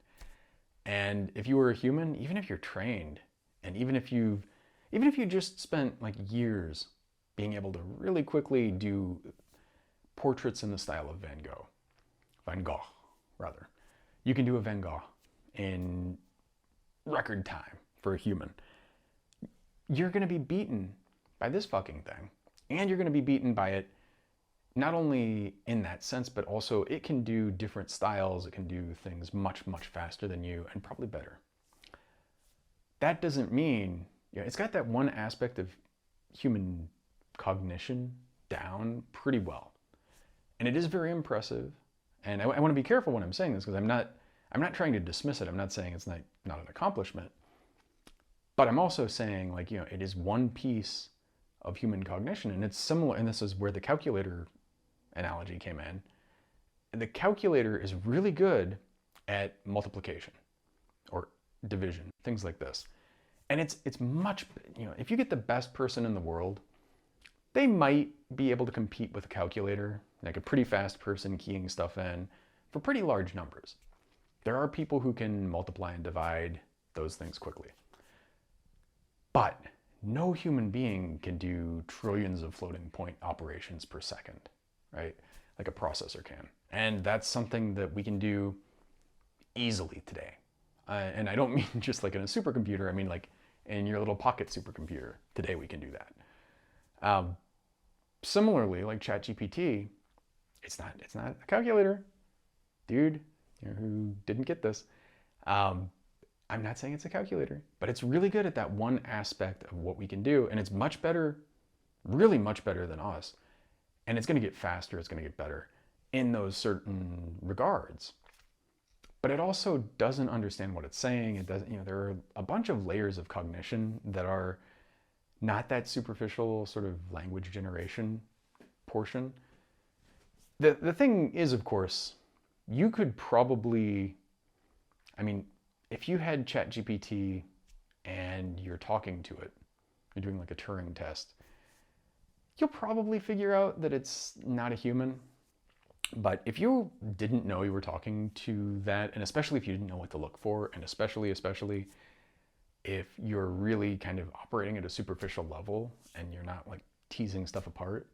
And if you were a human, even if you're trained, and even if you just spent like years being able to really quickly do portraits in the style of Van Gogh, rather, you can do a Van Gogh in record time for a human. You're going to be beaten by this fucking thing. And you're going to be beaten by it not only in that sense, but also it can do different styles. It can do things much, much faster than you, and probably better. That doesn't mean, it's got that one aspect of human cognition down pretty well. And it is very impressive. And I want to be careful when I'm saying this, because I'm not trying to dismiss it. I'm not saying it's not an accomplishment. But I'm also saying, like, it is one piece of human cognition, and it's similar, and this is where the calculator analogy came in. The calculator is really good at multiplication or division, things like this. And it's much, if you get the best person in the world, they might be able to compete with a calculator, like a pretty fast person keying stuff in, for pretty large numbers. There are people who can multiply and divide those things quickly. But no human being can do trillions of floating point operations per second, right? Like a processor can. And that's something that we can do easily today. And I don't mean just like in a supercomputer. I mean like in your little pocket supercomputer. Today we can do that. Similarly, like ChatGPT, it's not a calculator. Dude, who didn't get this. I'm not saying it's a calculator, but it's really good at that one aspect of what we can do. And it's much better, really much better than us. And it's going to get faster. It's going to get better in those certain regards. But it also doesn't understand what it's saying. It doesn't, there are a bunch of layers of cognition that are not that superficial sort of language generation portion. The thing is, of course, you could probably, if you had ChatGPT and you're talking to it, you're doing like a Turing test, you'll probably figure out that it's not a human. But if you didn't know you were talking to that, and especially if you didn't know what to look for, and especially if you're really kind of operating at a superficial level and you're not like teasing stuff apart,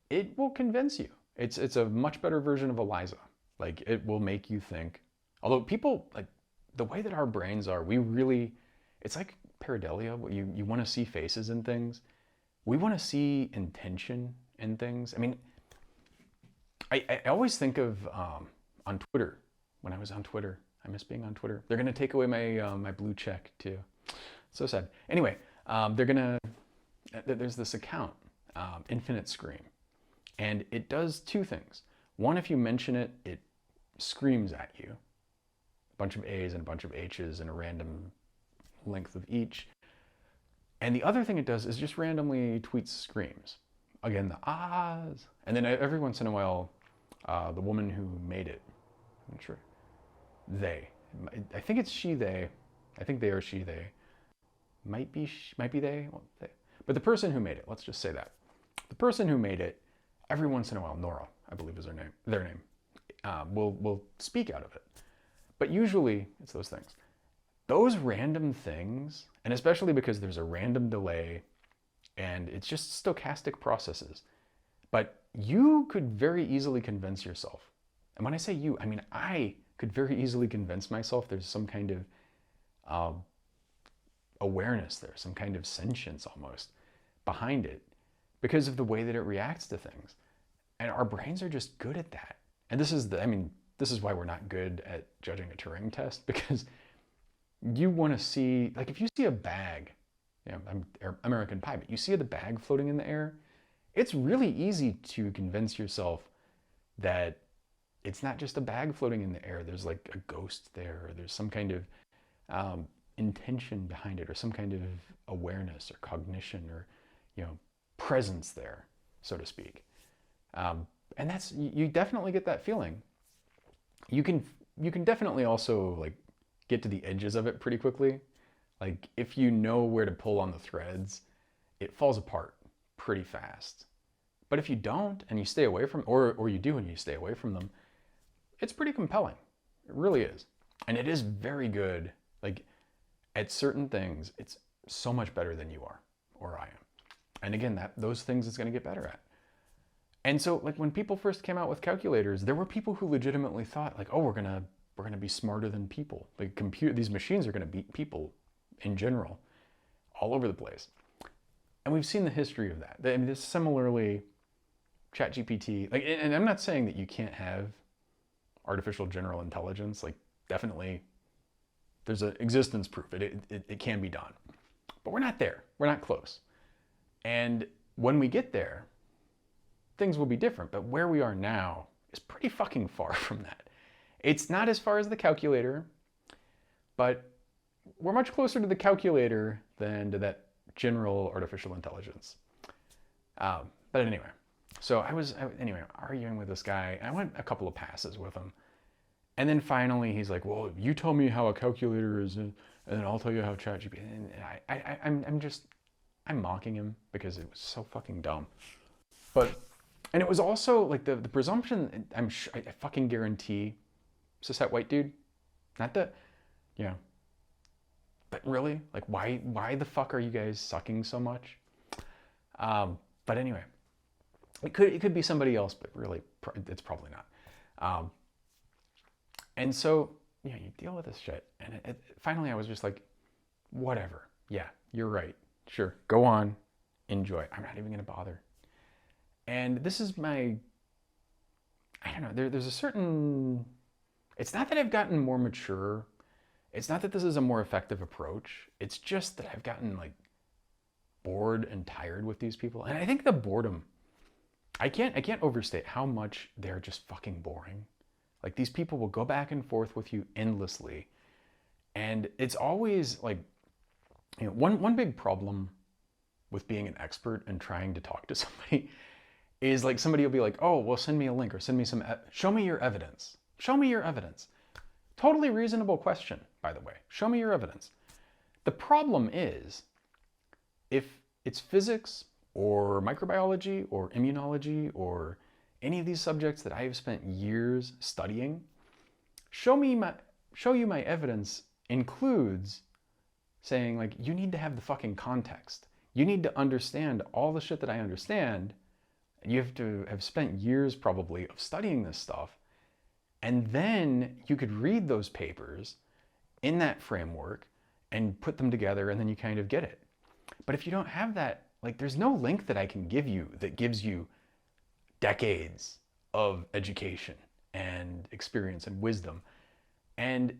it will convince you. It's a much better version of Eliza. Like, it will make you think. Although people, like, the way that our brains are, it's like pareidolia. You want to see faces in things. We want to see intention in things. I mean, I always think of on Twitter, when I was on Twitter. I miss being on Twitter. They're going to take away my blue check too. So sad. Anyway, there's this account, Infinite Scream. And it does two things. One, if you mention it, it screams at you. A bunch of A's and a bunch of H's and a random length of each. And the other thing it does is just randomly tweets screams. Again, the ahs. And then every once in a while, The woman who made it. I'm not sure. They. I think it's she, they. I think they or she, they. Might be they. Well, they. But the person who made it, let's just say that. The person who made it, every once in a while, Nora, I believe is their name, will speak out of it. But usually it's those things. Those random things, and especially because there's a random delay and it's just stochastic processes, but you could very easily convince yourself. And when I say you, I mean I could very easily convince myself there's some kind of awareness there, some kind of sentience almost behind it because of the way that it reacts to things. And our brains are just good at that. And this is this is why we're not good at judging a Turing test, because you want to see, like if you see a bag, I'm American Pie, but you see the bag floating in the air, it's really easy to convince yourself that it's not just a bag floating in the air. There's like a ghost there, or there's some kind of intention behind it, or some kind of awareness or cognition or presence there, so to speak. And that's, you definitely get that feeling. You can definitely also like get to the edges of it pretty quickly. Like if you know where to pull on the threads, it falls apart pretty fast. But if you don't and you stay away from, or you do and you stay away from them, it's pretty compelling. It really is. And it is very good. Like at certain things, it's so much better than you are or I am. And again, those things it's going to get better at. And so like when people first came out with calculators, there were people who legitimately thought like, oh, we're going to be smarter than people. Like these machines are going to beat people in general all over the place. And we've seen the history of that. I mean, this similarly, ChatGPT, like, and I'm not saying that you can't have artificial general intelligence. Like definitely there's an existence proof. It can be done, but we're not there. We're not close. And when we get there, things will be different. But where we are now is pretty fucking far from that. It's not as far as the calculator, but we're much closer to the calculator than to that general artificial intelligence. But anyway, so I was arguing with this guy, and I went a couple of passes with him. And then finally he's like, well, you tell me how a calculator is, and then I'll tell you how ChatGPT. And I'm mocking him because it was so fucking dumb. And it was also like the presumption, I fucking guarantee, cishet white dude, not that, but really, like why the fuck are you guys sucking so much? But anyway, it could be somebody else, but really it's probably not. And so, you deal with this shit. And finally I was just like, whatever. Yeah, you're right. Sure, go on, enjoy. I'm not even gonna bother. And this is I don't know, there's a certain, it's not that I've gotten more mature. It's not that this is a more effective approach. It's just that I've gotten like bored and tired with these people. And I think the boredom, I can't overstate how much they're just fucking boring. Like these people will go back and forth with you endlessly. And it's always like, one big problem with being an expert and trying to talk to somebody is like somebody will be like, oh, well, send me a link or send me show me your evidence. Show me your evidence. Totally reasonable question, by the way. Show me your evidence. The problem is, if it's physics or microbiology or immunology or any of these subjects that I have spent years studying, show you my evidence includes saying like, you need to have the fucking context. You need to understand all the shit that I understand. You have to have spent years probably of studying this stuff. And then you could read those papers in that framework and put them together, and then you kind of get it. But if you don't have that, like there's no link that I can give you that gives you decades of education and experience and wisdom. And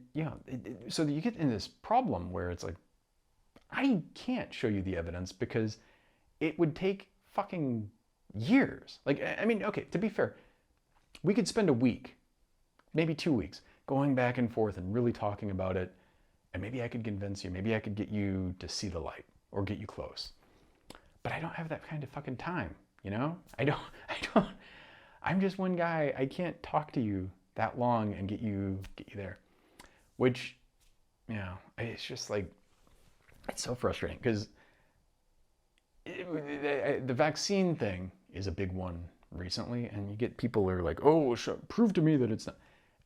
so you get in this problem where it's like, I can't show you the evidence because it would take fucking years. Like, I mean, okay, to be fair, we could spend a week, maybe 2 weeks, going back and forth and really talking about it. And maybe I could convince you, maybe I could get you to see the light or get you I'm just one guy. I can't talk to you that long and get you there. Which, it's just like, it's so frustrating because the vaccine thing is a big one recently, and you get people who are like, oh, prove to me that it's not.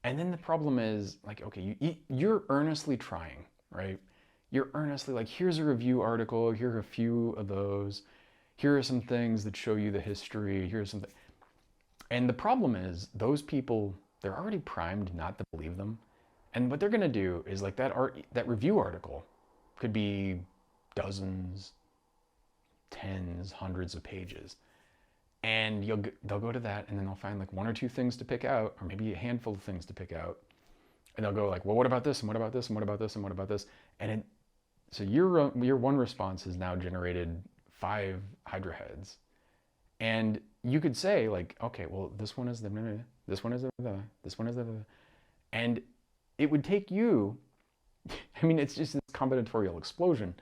And then the problem is like, okay, you're earnestly trying, right? You're earnestly like, here's a review article, here are a few of those, here are some things that show you the history, here's something. And the problem is those people, they're already primed not to believe them. And what they're gonna do is like that review article could be dozens, tens, hundreds of pages. And they'll go to that and then they'll find like one or two things to pick out, or maybe a handful of things to pick out. And they'll go like, well, what about this? And what about this? And what about this? And what about this? So your one response has now generated 5 Hydra heads. And you could say like, okay, well, this one is this one is this one is and it would take you, I mean, it's just this combinatorial explosion.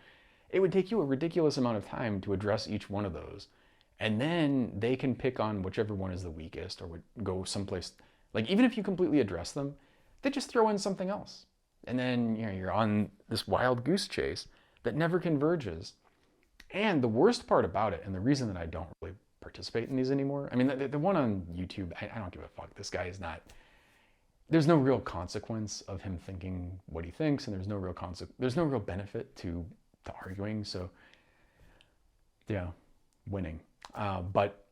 It would take you a ridiculous amount of time to address each one of those. And then they can pick on whichever one is the weakest or would go someplace. Like, even if you completely address them, they just throw in something else. And then, you're on this wild goose chase that never converges. And the worst part about it, and the reason that I don't really participate in these anymore, I mean, the one on YouTube, I don't give a fuck. This guy is not, there's no real consequence of him thinking what he thinks, and there's no real benefit to arguing. So, yeah, winning. But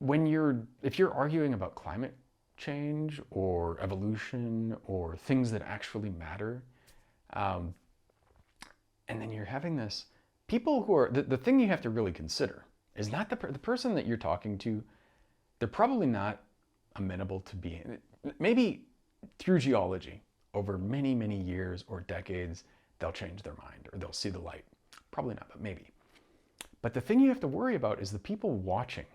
if you're arguing about climate change or evolution or things that actually matter, and then you're having this, people who are, the thing you have to really consider is not the person that you're talking to, they're probably not amenable to being, maybe through geology, over many, many years or decades, they'll change their mind or they'll see the light. Probably not, but maybe. But the thing you have to worry about is the people watching.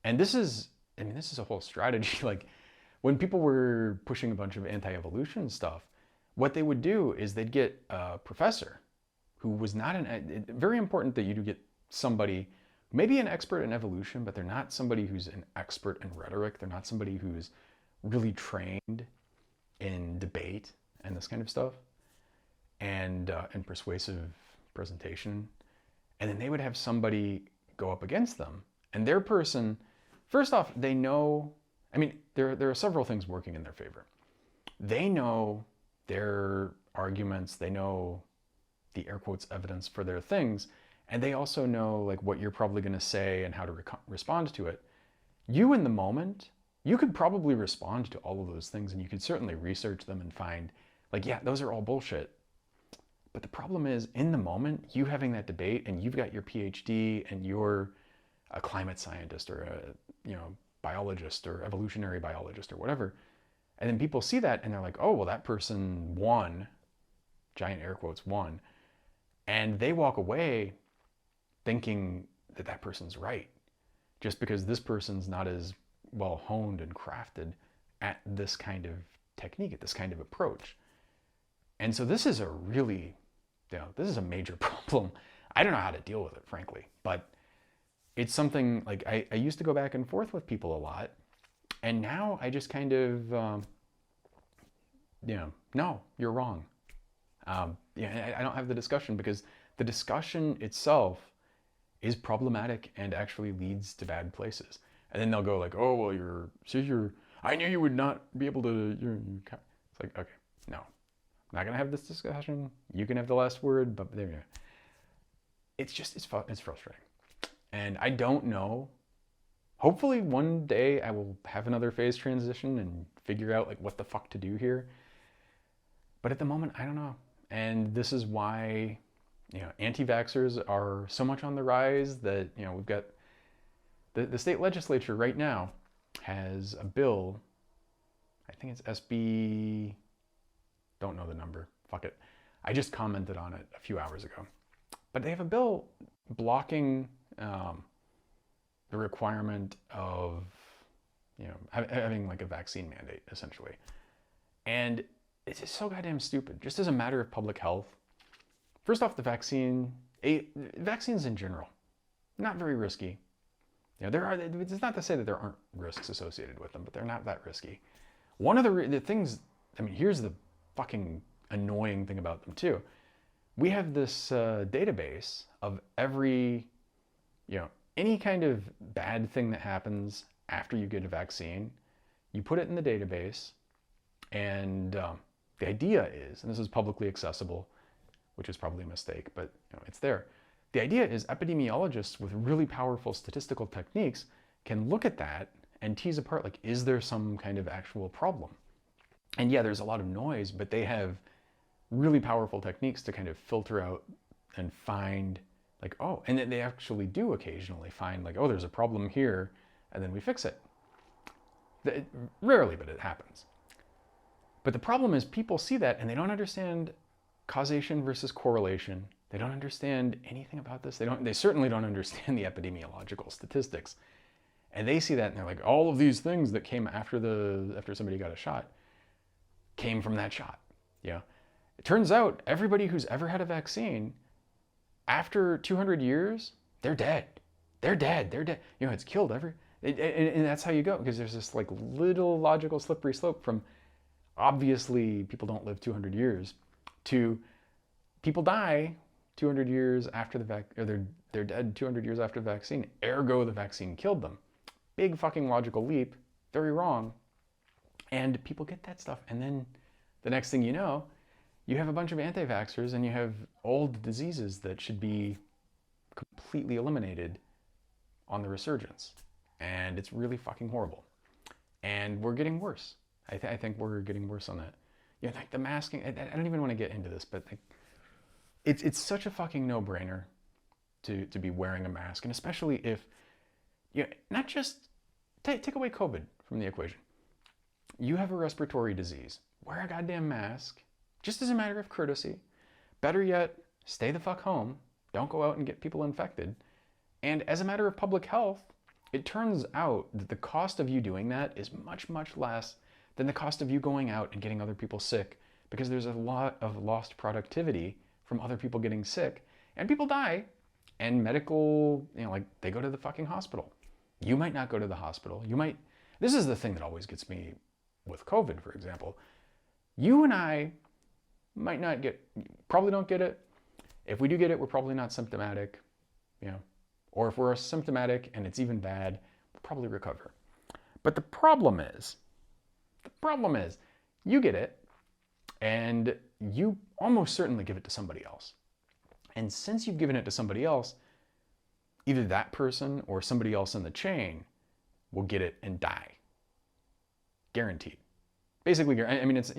And this is a whole strategy. Like, when people were pushing a bunch of anti-evolution stuff, what they would do is they'd get a professor who was not very important that you do get somebody, maybe an expert in evolution, but they're not somebody who's an expert in rhetoric. They're not somebody who's really trained in debate and this kind of stuff, and persuasive presentation. And then they would have somebody go up against them. And their person, first off, they know, I mean, there are several things working in their favor. They know their arguments, they know the air quotes evidence for their things, and they also know like what you're probably going to say and how to respond to it. You in the moment, you could probably respond to all of those things, and you could certainly research them and find like, yeah, those are all bullshit. But the problem is, in the moment, you having that debate and you've got your PhD and you're a climate scientist or a biologist or evolutionary biologist or whatever, and then people see that and they're like, oh, well, that person won, giant air quotes, won, and they walk away thinking that that person's right, just because this person's not as well honed and crafted at this kind of technique, at this kind of approach. And so this is a really, this is a major problem. I don't know how to deal with it, frankly, but it's something like I used to go back and forth with people a lot, and now I just kind of, no, you're wrong. I don't have the discussion because the discussion itself is problematic and actually leads to bad places. And then they'll go like, oh, well, I knew you would not be able to, it's like, okay, no, I'm not going to have this discussion. You can have the last word, but there you go. It's frustrating. And I don't know. Hopefully one day I will have another phase transition and figure out like what the fuck to do here. But at the moment, I don't know. And this is why, anti-vaxxers are so much on the rise that, we've got the state legislature right now has a bill. I think it's SB, don't know the number, fuck it. I just commented on it a few hours ago. But they have a bill blocking the requirement of, having like a vaccine mandate, essentially. And it's just so goddamn stupid, just as a matter of public health. First off, vaccines in general, not very risky. It's not to say that there aren't risks associated with them, but they're not that risky. One of the things, I mean, here's the fucking annoying thing about them too. We have this database of every, any kind of bad thing that happens after you get a vaccine. You put it in the database, and the idea is, and this is publicly accessible, which is probably a mistake, but it's there. The idea is epidemiologists with really powerful statistical techniques can look at that and tease apart, like, is there some kind of actual problem? And yeah, there's a lot of noise, but they have really powerful techniques to kind of filter out and find, like, oh, and they actually do occasionally find, like, oh, there's a problem here, and then we fix it. Rarely, but it happens. But the problem is people see that and they don't understand causation versus correlation. They don't understand anything about this. They certainly don't understand the epidemiological statistics. And they see that and they're like, all of these things that came after somebody got a shot came from that shot. Yeah. It turns out everybody who's ever had a vaccine, after 200 years, they're dead. They're dead. It's killed and that's how you go, because there's this like little logical slippery slope from obviously people don't live 200 years to people die 200 years after they're dead 200 years after the vaccine. Ergo, the vaccine killed them. Big fucking logical leap. Very wrong. And people get that stuff. And then the next thing you know, you have a bunch of anti-vaxxers and you have old diseases that should be completely eliminated on the resurgence. And it's really fucking horrible. And we're getting worse. I think we're getting worse on that. Like the masking, I don't even want to get into this, but like, it's such a fucking no-brainer to be wearing a mask. And especially if, not just, take away COVID from the equation. You have a respiratory disease. Wear a goddamn mask, just as a matter of courtesy. Better yet, stay the fuck home. Don't go out and get people infected. And as a matter of public health, it turns out that the cost of you doing that is much, much less than the cost of you going out and getting other people sick, because there's a lot of lost productivity from other people getting sick, and people die, and medical, like they go to the fucking hospital. You might not go to the hospital. This is the thing that always gets me with COVID, for example. You and I might not probably don't get it. If we do get it, we're probably not symptomatic, or if we're symptomatic and it's even bad, we'll probably recover. But the problem is you get it and you almost certainly give it to somebody else. And since you've given it to somebody else, either that person or somebody else in the chain will get it and die. Guaranteed. Basically, I mean, it's,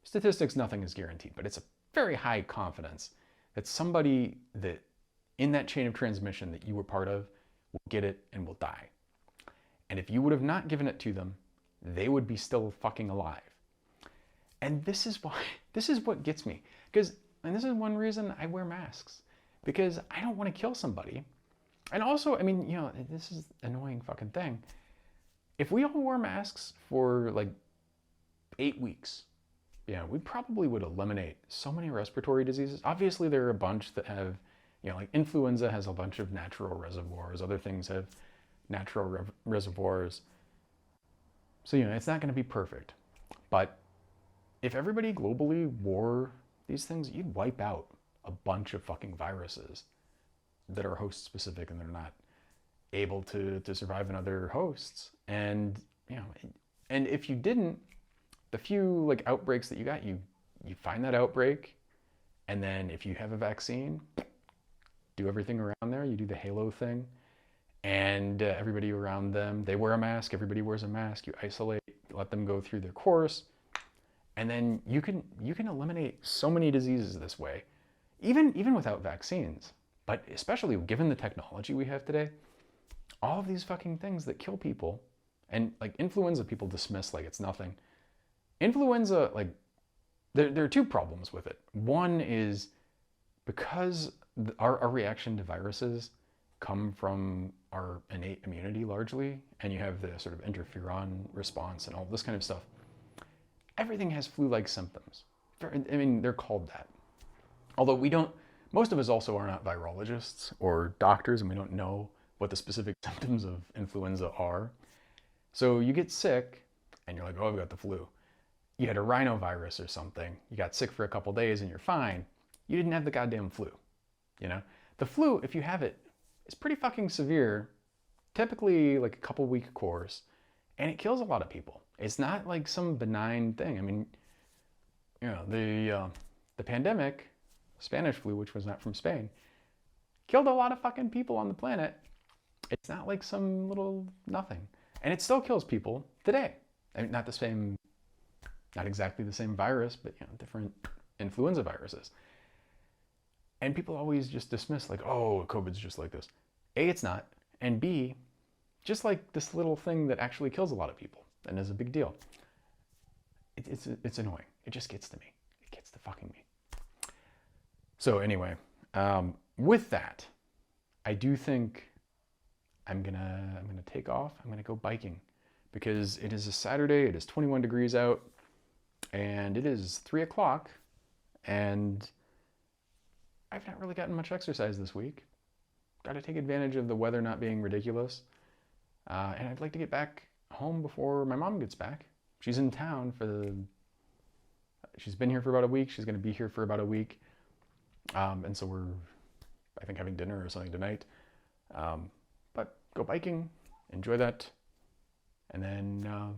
statistics, nothing is guaranteed, but it's a very high confidence that somebody that in that chain of transmission that you were part of will get it and will die. And if you would have not given it to them, they would be still fucking alive. And this is what gets me. And this is one reason I wear masks, because I don't want to kill somebody. And also, I mean, this is an annoying fucking thing. If we all wore masks for like 8 weeks, we probably would eliminate so many respiratory diseases. Obviously, there are a bunch that have, like influenza has a bunch of natural reservoirs. Other things have natural reservoirs. So, it's not going to be perfect. But if everybody globally wore these things, you'd wipe out a bunch of fucking viruses that are host specific and they're not able to survive in other hosts. And, and if you didn't, the few like outbreaks that you got, you find that outbreak. And then if you have a vaccine, do everything around there. You do the halo thing. And everybody around them, they wear a mask. Everybody wears a mask. You isolate, let them go through their course. And then you can eliminate so many diseases this way, even without vaccines. But especially given the technology we have today, all of these fucking things that kill people, and like influenza, people dismiss like it's nothing. Influenza, like there are two problems with it. One is because our reaction to viruses come from our innate immunity largely, and you have the sort of interferon response and all this kind of stuff. Everything has flu-like symptoms. I mean, they're called that. Although most of us also are not virologists or doctors, and we don't know what the specific symptoms of influenza are. So you get sick and you're like, oh, I've got the flu. You had a rhinovirus or something. You got sick for a couple days and you're fine. You didn't have the goddamn flu. You know, the flu, if you have it, is pretty fucking severe, typically like a couple week course, and it kills a lot of people. It's not like some benign thing. I mean, you know, the pandemic, Spanish flu, which was not from Spain, killed a lot of fucking people on the planet. It's not like some little nothing. And it still kills people today. I mean, not the same, not exactly the same virus, but you know, different influenza viruses. And people always just dismiss like, oh, COVID's just like this. A, it's not. And B, just like this little thing that actually kills a lot of people and is a big deal. It's annoying. It just gets to me. It gets to fucking me. So anyway, with that, I do think I'm gonna take off. I'm gonna go biking because it is a Saturday. It is 21 degrees out, and it is 3 o'clock, and I've not really gotten much exercise this week. Got to take advantage of the weather not being ridiculous, and I'd like to get back home before my mom gets back. She's in town she's been here for about a week. She's going to be here for about a week, and so we're, I think, having dinner or something tonight. But go biking, enjoy that, and then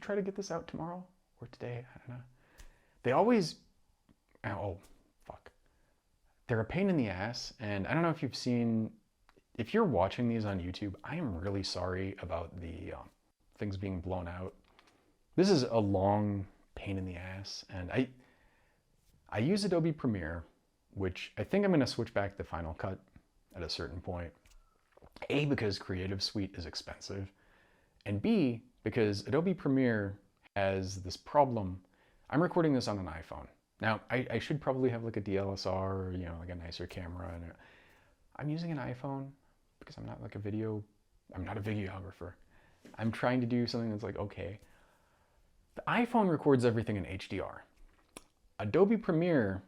try to get this out tomorrow or today. I don't know. They always, oh, fuck. They're a pain in the ass, and I don't know if you've seen, if you're watching these on YouTube, I am really sorry about the things being blown out. This is a long pain in the ass, and I use Adobe Premiere, which I think I'm going to switch back to Final Cut at a certain point. A, because Creative Suite is expensive, and B, because Adobe Premiere has this problem. I'm recording this on an iPhone. Now, I should probably have like a DSLR or, you know, like a nicer camera. And I'm using an iPhone because I'm not like I'm not a videographer. I'm trying to do something that's like, okay. The iPhone records everything in HDR. Adobe Premiere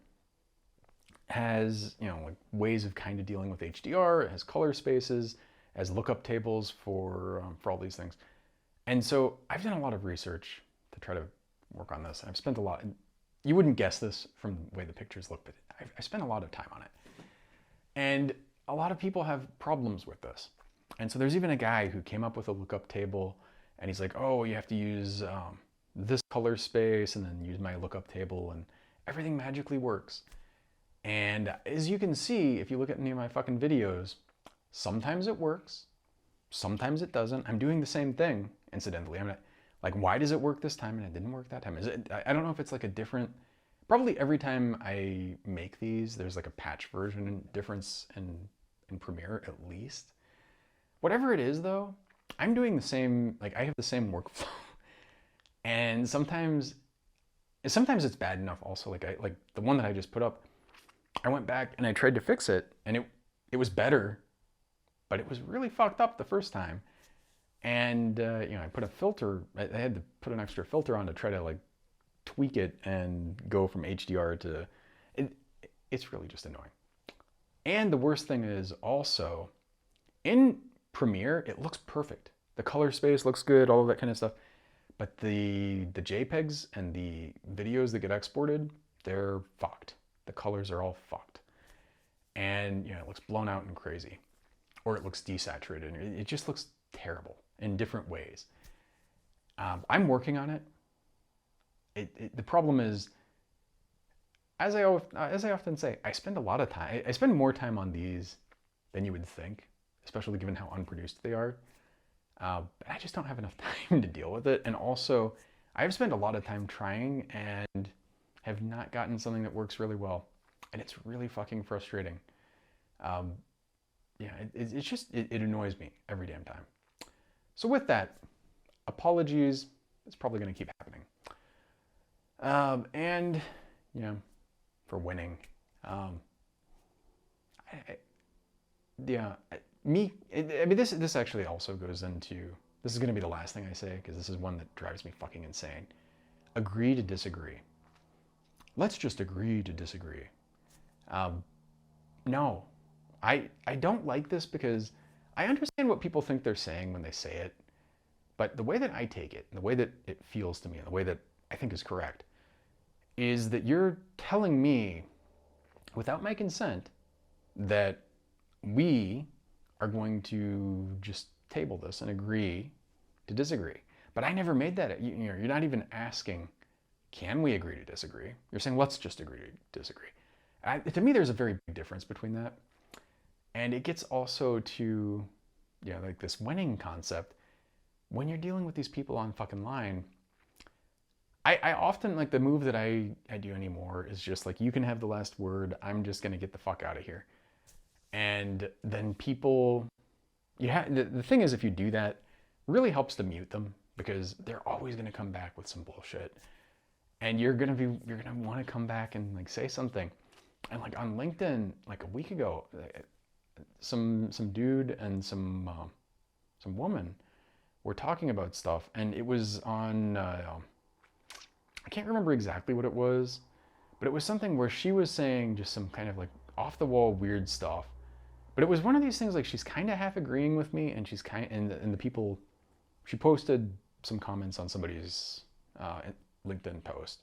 has, you know, like ways of kind of dealing with HDR. It has color spaces, has lookup tables for all these things. And so I've done a lot of research to try to work on this. I've spent a lot. You wouldn't guess this from the way the pictures look, but I spent a lot of time on it. And a lot of people have problems with this. And so there's even a guy who came up with a lookup table, and he's like, oh, you have to use this color space and then use my lookup table, and everything magically works. And as you can see, if you look at any of my fucking videos, sometimes it works, sometimes it doesn't. I'm doing the same thing, incidentally. I'm not, like, why does it work this time and it didn't work that time? Is it? I don't know if it's like a different, probably every time I make these, there's like a patch version difference in Premiere at least. Whatever it is though, I'm doing the same, like I have the same workflow. And sometimes it's bad enough also, like the one that I just put up, I went back and I tried to fix it, and it was better, but it was really fucked up the first time. And you know, I put a filter, I had to put an extra filter on to try to like tweak it and go from HDR to, it's really just annoying. And the worst thing is also, in Premiere, it looks perfect. The color space looks good, all of that kind of stuff. But the JPEGs and the videos that get exported, they're fucked. The colors are all fucked. And you know, it looks blown out and crazy. Or it looks desaturated. It just looks terrible in different ways. I'm working on it. The problem is, as I often say, I spend a lot of time. I spend more time on these than you would think, especially given how unproduced they are. But I just don't have enough time to deal with it. And also, I've spent a lot of time trying and have not gotten something that works really well. And it's really fucking frustrating. Yeah, it annoys me every damn time. So with that, apologies. It's probably going to keep happening. And, you know, for winning. I mean, this actually also goes into, this is going to be the last thing I say, because this is one that drives me fucking insane. Agree to disagree. Let's just agree to disagree. No, I don't like this because I understand what people think they're saying when they say it, but the way that I take it, and the way that it feels to me, and the way that I think is correct, is that you're telling me, without my consent, that we are going to just table this and agree to disagree. But I never made that. You're not even asking, can we agree to disagree? You're saying, let's just agree to disagree. To me, there's a very big difference between that. And it gets also to, like this winning concept. When you're dealing with these people on fucking line, I often, like, the move that I do anymore is just like, you can have the last word. I'm just going to get the fuck out of here. And then people, the thing is, if you do that, it really helps to mute them, because they're always going to come back with some bullshit. And you're going to want to come back and like say something. And like on LinkedIn, like a week ago, some dude and some woman were talking about stuff, and it was on, I can't remember exactly what it was, but it was something where she was saying just some kind of like off the wall weird stuff. But it was one of these things, like, she's kind of half agreeing with me, and she's and the people, she posted some comments on somebody's LinkedIn post,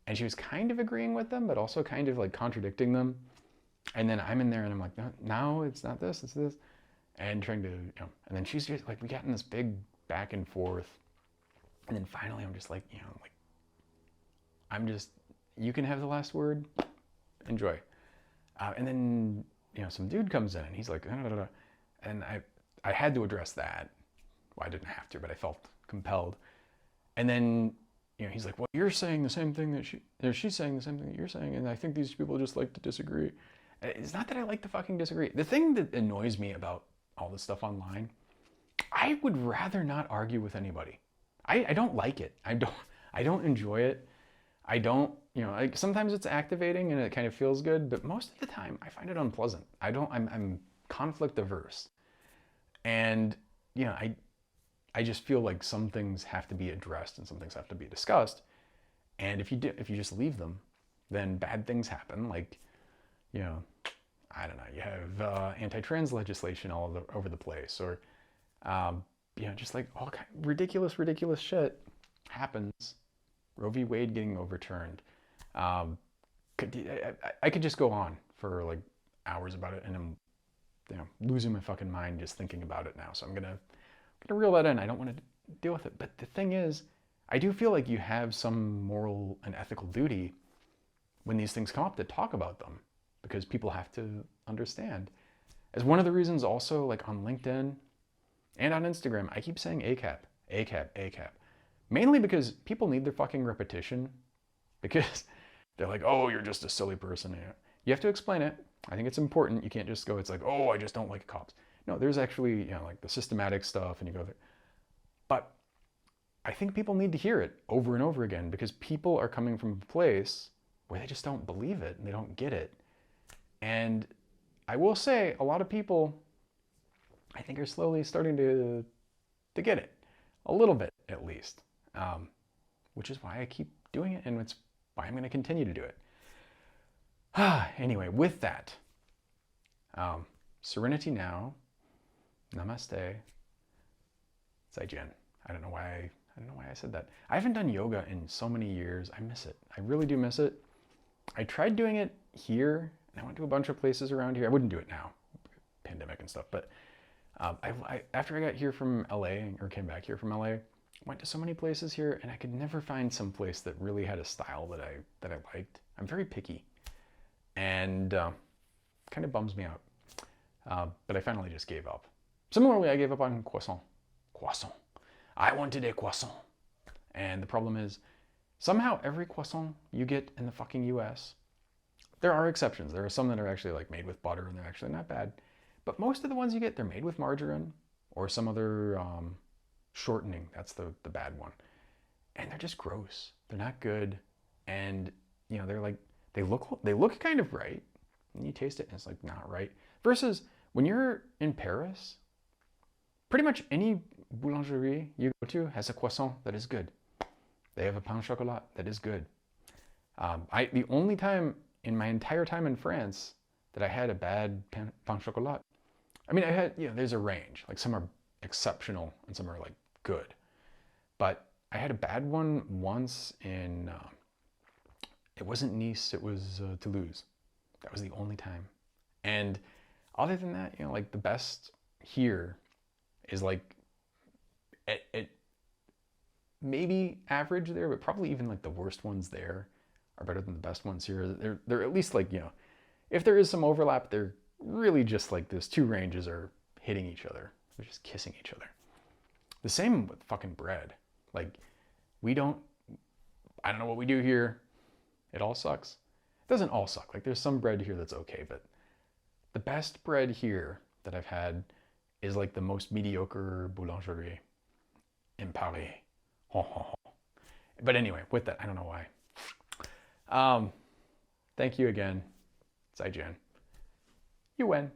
and she was kind of agreeing with them, but also kind of like contradicting them. And then I'm in there and I'm like, no, it's not this, it's this. And trying to, and then she's just like, we got in this big back and forth. And then finally I'm just like, you can have the last word, enjoy. And then, some dude comes in and he's like, da, da, da, da. And I had to address that. Well, I didn't have to, but I felt compelled. And then, he's like, well, you're saying the same thing that she's saying the same thing that you're saying. And I think these people just like to disagree. It's not that I like to fucking disagree. The thing that annoys me about all this stuff online, I would rather not argue with anybody. I don't like it. I don't enjoy it. I don't, like, sometimes it's activating and it kind of feels good, but most of the time I find it unpleasant. I'm conflict averse. And, I just feel like some things have to be addressed and some things have to be discussed. And if you just leave them, then bad things happen. Like, I don't know, you have anti-trans legislation all over the place, or, just like all kind of ridiculous shit happens. Roe v. Wade getting overturned. I could just go on for like hours about it, and I'm, losing my fucking mind just thinking about it now. So I'm gonna reel that in. I don't want to deal with it. But the thing is, I do feel like you have some moral and ethical duty when these things come up to talk about them, because people have to understand. As one of the reasons also, like on LinkedIn and on Instagram, I keep saying ACAB. Mainly because people need their fucking repetition, because they're like, oh, you're just a silly person. You have to explain it. I think it's important. You can't just go, it's like, oh, I just don't like cops. No, there's actually, like the systematic stuff, and you go there. But I think people need to hear it over and over again, because people are coming from a place where they just don't believe it and they don't get it. And I will say, a lot of people, I think, are slowly starting to get it. A little bit, at least. Which is why I keep doing it, and it's why I'm going to continue to do it. Anyway, with that, serenity now, namaste, zaijian. I don't know why I said that. I haven't done yoga in so many years. I miss it. I really do miss it. I tried doing it here, and I went to a bunch of places around here. I wouldn't do it now, pandemic and stuff, but after I got here from LA, or came back here from LA, went to so many places here, and I could never find some place that really had a style that I liked. I'm very picky, and kind of bums me out. But I finally just gave up. Similarly, I gave up on croissant. I wanted a croissant. And the problem is, somehow every croissant you get in the fucking US, there are exceptions. There are some that are actually like made with butter, and they're actually not bad. But most of the ones you get, they're made with margarine or some other shortening. That's the bad one. And they're just gross. They're not good. And, they're like, they look kind of right. And you taste it and it's like not right. Versus when you're in Paris, pretty much any boulangerie you go to has a croissant that is good. They have a pain au chocolat that is good. The only time in my entire time in France that I had a bad pain au chocolat I mean, I had, there's a range. Like some are exceptional and some are like good. But I had a bad one once in, it wasn't Nice, it was Toulouse. That was the only time. And other than that, like the best here is like it maybe average there, but probably even like the worst ones there are better than the best ones here. They're at least like, if there is some overlap, they're really just like those two ranges are hitting each other. They're just kissing each other. The same with fucking bread. Like I don't know what we do here. It all sucks. It doesn't all suck. Like there's some bread here that's okay, but the best bread here that I've had is like the most mediocre boulangerie in Paris. But anyway, with that, I don't know why. Thank you again. Zaijian. You win.